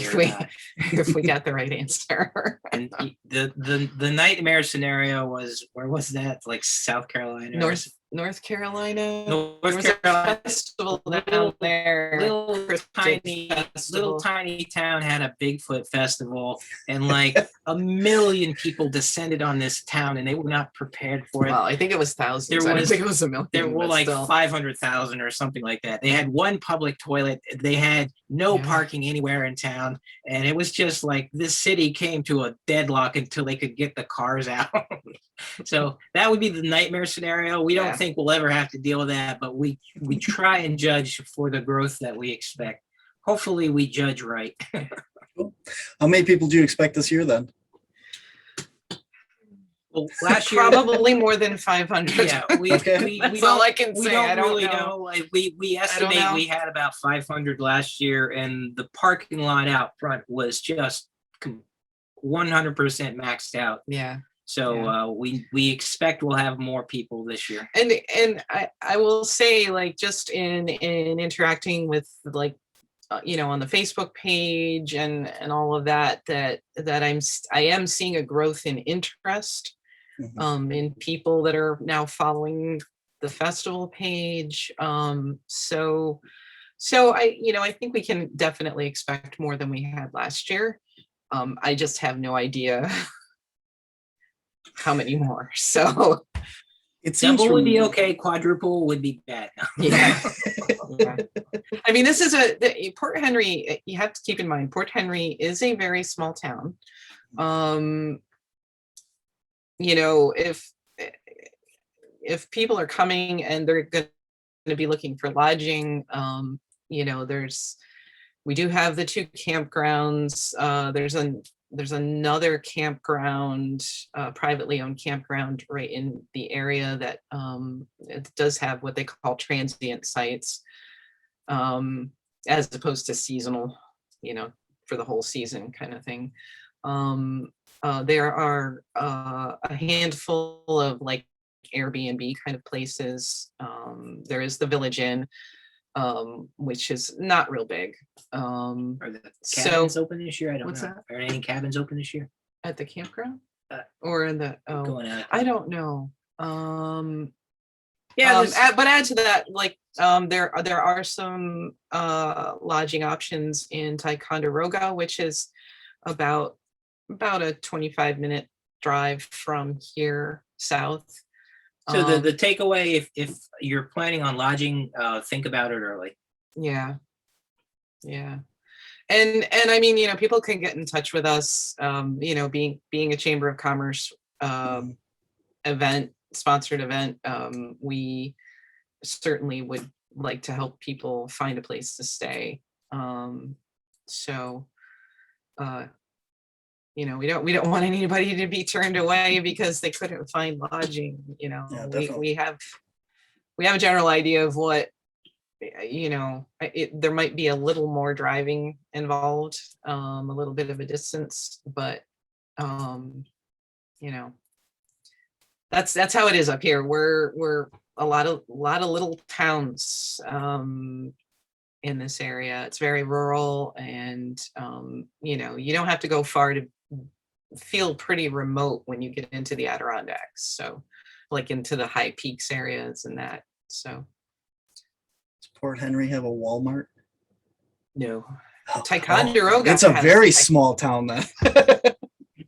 if we got the right answer. And the nightmare scenario was, where was that? Like South Carolina? North Carolina. North Carolina festival down there. Little tiny town had a Bigfoot festival, and like 1 million people descended on this town, and they were not prepared for it. Well, I think it was thousands. I don't think it was 1 million. There were like 500,000 or something like that. They had one public toilet. They had no parking anywhere in town, and it was just like this city came to a deadlock until they could get the cars out. So that would be the nightmare scenario. We don't think we'll ever have to deal with that, but we try and judge for the growth that we expect. Hopefully we judge right. Cool. How many people do you expect this year then? Well, last year probably more than 500. Yeah, that's all I can say. I don't really know. Like, we estimate we had about 500 last year, and the parking lot out front was just 100% maxed out. Yeah. So we expect we'll have more people this year. And I will say, like, just in interacting with, like, on the Facebook page and all of that I am seeing a growth in interest in people that are now following the festival page. So I think we can definitely expect more than we had last year. I just have no idea how many more. So It seems Double would from be okay. Quadruple would be bad. yeah. Yeah. I mean, this is Port Henry. You have to keep in mind, Port Henry is a very small town. If people are coming and they're going to be looking for lodging, we do have the 2 campgrounds. There's another campground, privately owned campground right in the area that it does have what they call transient sites, as opposed to seasonal, for the whole season kind of thing. There are a handful of like Airbnb kind of places. There is the Village Inn, which is not real big. Are the cabins open this year? I don't What's know. that? Are any cabins open this year? At the campground? Or in the Going out. I don't know. Yeah, But add to that, like there are some lodging options in Ticonderoga, which is about a 25-minute drive from here south. so the takeaway, if you're planning on lodging, think about it early. Yeah. And I mean, people can get in touch with us, being a Chamber of Commerce sponsored event, we certainly would like to help people find a place to stay. We don't want anybody to be turned away because they couldn't find lodging. We have a general idea of what, there might be a little more driving involved, a little bit of a distance, but that's how it is up here. We're a lot of little towns in this area. It's very rural, and you don't have to go far to feel pretty remote when you get into the Adirondacks. So, like into the high peaks areas and that. So, does Port Henry have a Walmart? No. Ticonderoga. It's a very small town then.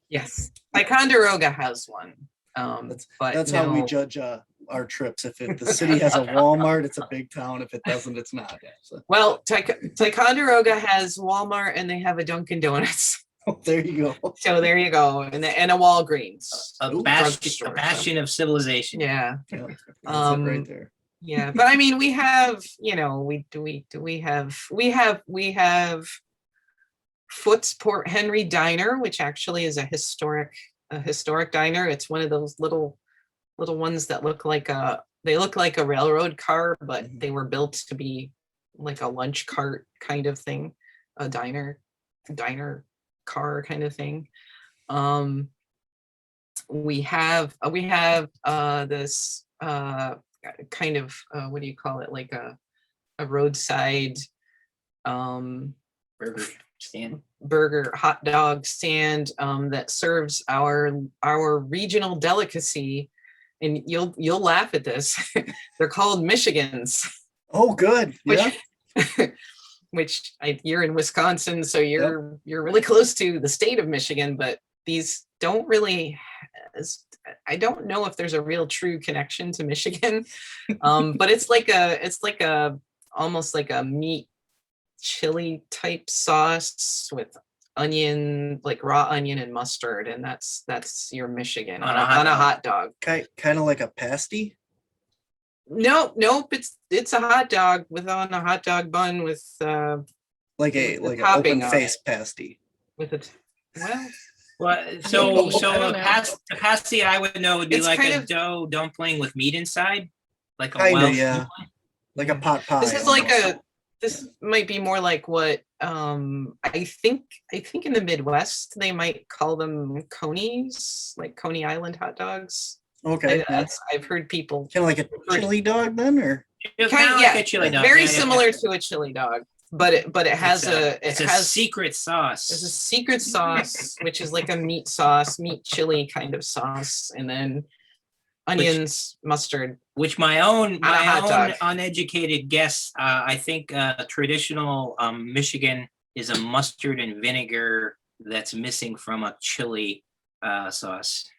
Yes, Ticonderoga has one. That's how we judge our trips. If the city has a Walmart, it's a big town. If it doesn't, it's not. So. Well, Ticonderoga has Walmart and they have a Dunkin' Donuts. Oh, there you go. So there you go, and a Walgreens, A bastion of civilization. Yeah, that's it right there. Yeah, but I mean, we have, we have Foote's Port Henry Diner, which actually is a historic diner. It's one of those little ones that look like a railroad car, but they were built to be like a lunch cart kind of thing, a diner car kind of thing. We have this kind of what do you call it, like a roadside burger hot dog stand that serves our regional delicacy, and you'll laugh at this. They're called Michigans. Oh, good. Yeah. Which you're in Wisconsin, so you're really close to the state of Michigan, but these don't really, I don't know if there's a real true connection to Michigan. But it's like almost like a meat chili type sauce with onion, like raw onion and mustard, and that's your Michigan on a hot dog. Kind of like a pasty. Nope. It's a hot dog on a hot dog bun with like an open face pasty. With it, so the pasty I would know would be like a dough dumpling with meat inside, like a Welsh like a pot pie. This is this might be more like what I think in the Midwest they might call them conies, like Coney Island hot dogs. Okay. I've heard people kind of like a chili dog then, or kind of like a chili dog. Very similar to a chili dog. but it has it's a secret sauce. There's a secret sauce, which is like a meat sauce, meat chili kind of sauce, and then onions, mustard. Which my own dog. uneducated guess, I think traditional Michigan is a mustard and vinegar that's missing from a chili sauce.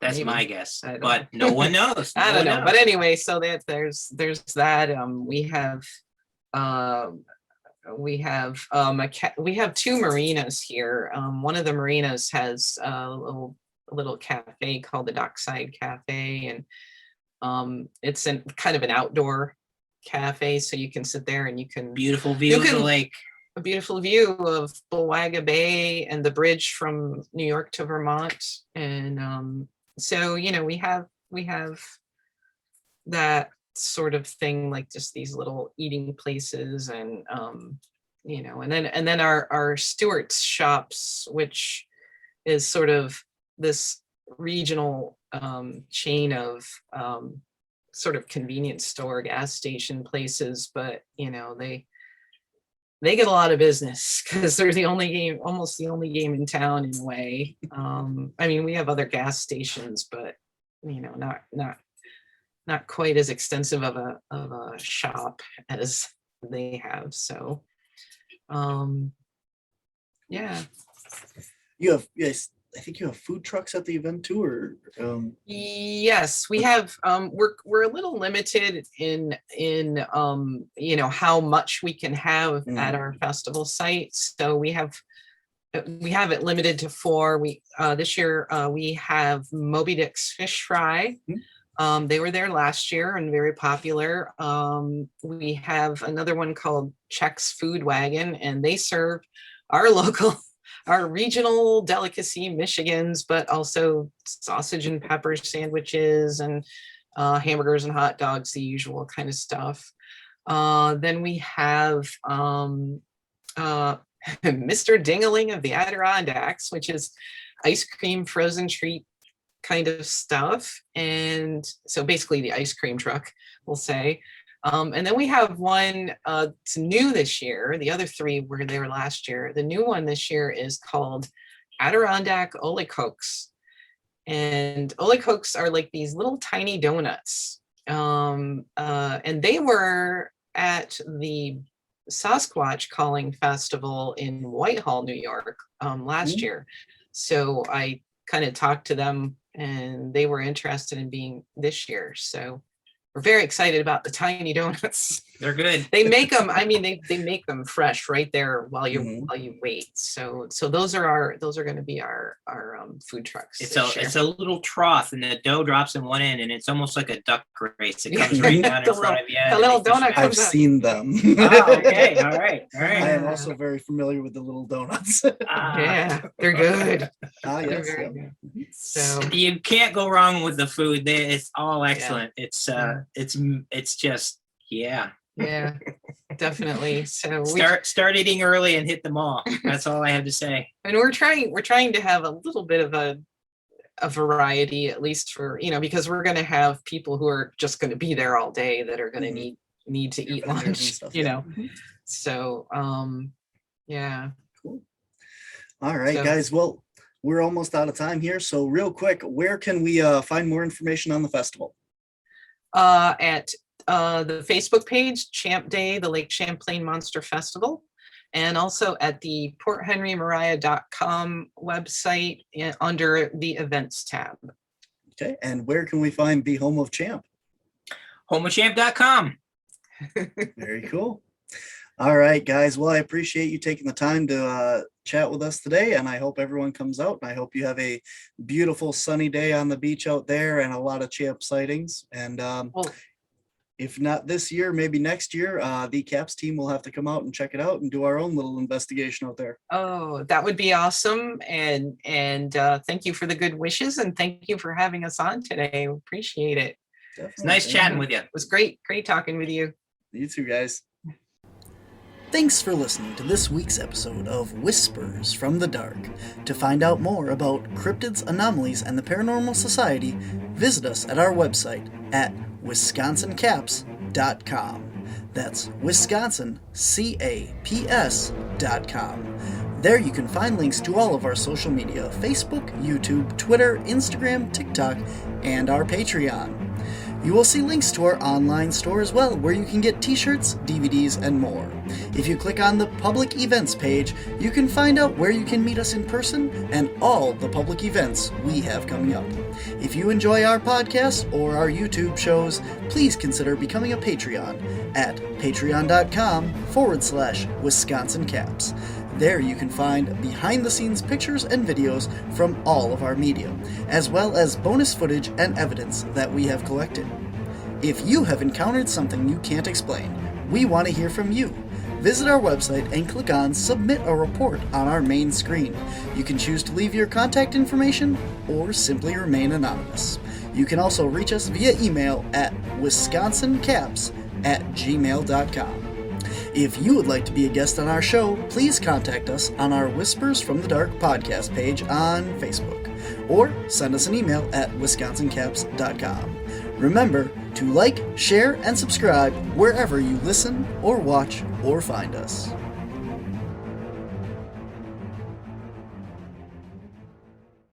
That's Maybe. my guess, I don't but no one knows. I No don't one know. knows. But anyway, so there's that. We have we have two marinas here. One of the marinas has a little cafe called the Dockside Cafe, and it's kind of an outdoor cafe, so you can sit there and you can Beautiful view of the lake. a beautiful view of Bulwagga Bay and the bridge from New York to Vermont. And so, we have that sort of thing, like just these little eating places, and and then our Stewart's shops, which is sort of this regional chain of sort of convenience store, gas station places, but they get a lot of business because they're almost the only game in town in a way. I mean, we have other gas stations, but not quite as extensive of a shop as they have. So, yeah. Yes, I think you have food trucks at the event too, or Yes, we have. We're a little limited in how much we can have at our festival site. So we have it limited to 4. We this year we have Moby Dick's fish fry. They were there last year and very popular. We have another one called Check's Food Wagon, and they serve our regional delicacy, Michigans, but also sausage and pepper sandwiches and hamburgers and hot dogs, the usual kind of stuff. Then we have Mr. Dingaling of the Adirondacks, which is ice cream, frozen treat kind of stuff. And so basically the ice cream truck, we'll say. And then we have one, it's new this year. The other 3 were there last year. The new one this year is called Adirondack Olecokes. And Olecokes are like these little tiny donuts. And they were at the Sasquatch Calling Festival in Whitehall, New York, last year. So I kind of talked to them and they were interested in being this year. So we're very excited about the tiny donuts. They're good. They make them. I mean, they make them fresh right there while you wait. So those are going to be our food trucks. It's a little trough, and the dough drops in one end, and it's almost like a duck race. It comes right down in front of you. The little donut. I've seen them. Oh, okay, all right. I am also very familiar with the little donuts. Yeah, they're good. Yes, They're very good. So you can't go wrong with the food. It's all excellent. Yeah. It's just yeah, definitely. So start eating early and hit them all. That's all I have to say. And we're trying to have a little bit of a variety, at least for because we're going to have people who are just going to be there all day that are going to need to eat lunch, stuff, So yeah. Cool. All right, guys. Well, we're almost out of time here. So real quick, where can we find more information on the festival? At the Facebook page, Champ Day, the Lake Champlain Monster Festival, and also at the PortHenryMariah.com website under the events tab. Okay, and where can we find the Home of Champ? Homeofchamp.com. Very cool. All right, guys. Well, I appreciate you taking the time to chat with us today, and I hope everyone comes out, and I hope you have a beautiful sunny day on the beach out there and a lot of champ sightings. And if not this year, maybe next year, the CAPS team will have to come out and check it out and do our own little investigation out there. Oh, that would be awesome. And thank you for the good wishes, and thank you for having us on today. Appreciate it. Definitely. It's nice chatting with you. It was great talking with you. You too, guys. Thanks for listening to this week's episode of Whispers from the Dark. To find out more about cryptids, anomalies, and the Paranormal Society, visit us at our website at wisconsincaps.com. That's WisconsinCaps.com. There you can find links to all of our social media: Facebook, YouTube, Twitter, Instagram, TikTok, and our Patreon. You will see links to our online store as well, where you can get t-shirts, DVDs, and more. If you click on the public events page, you can find out where you can meet us in person and all the public events we have coming up. If you enjoy our podcast or our YouTube shows, please consider becoming a Patreon at patreon.com/Wisconsin Caps. There you can find behind-the-scenes pictures and videos from all of our media, as well as bonus footage and evidence that we have collected. If you have encountered something you can't explain, we want to hear from you. Visit our website and click on Submit a Report on our main screen. You can choose to leave your contact information or simply remain anonymous. You can also reach us via email at wisconsincaps@gmail.com. If you would like to be a guest on our show, please contact us on our Whispers from the Dark podcast page on Facebook, or send us an email at wisconsincaps.com. Remember to like, share, and subscribe wherever you listen or watch or find us.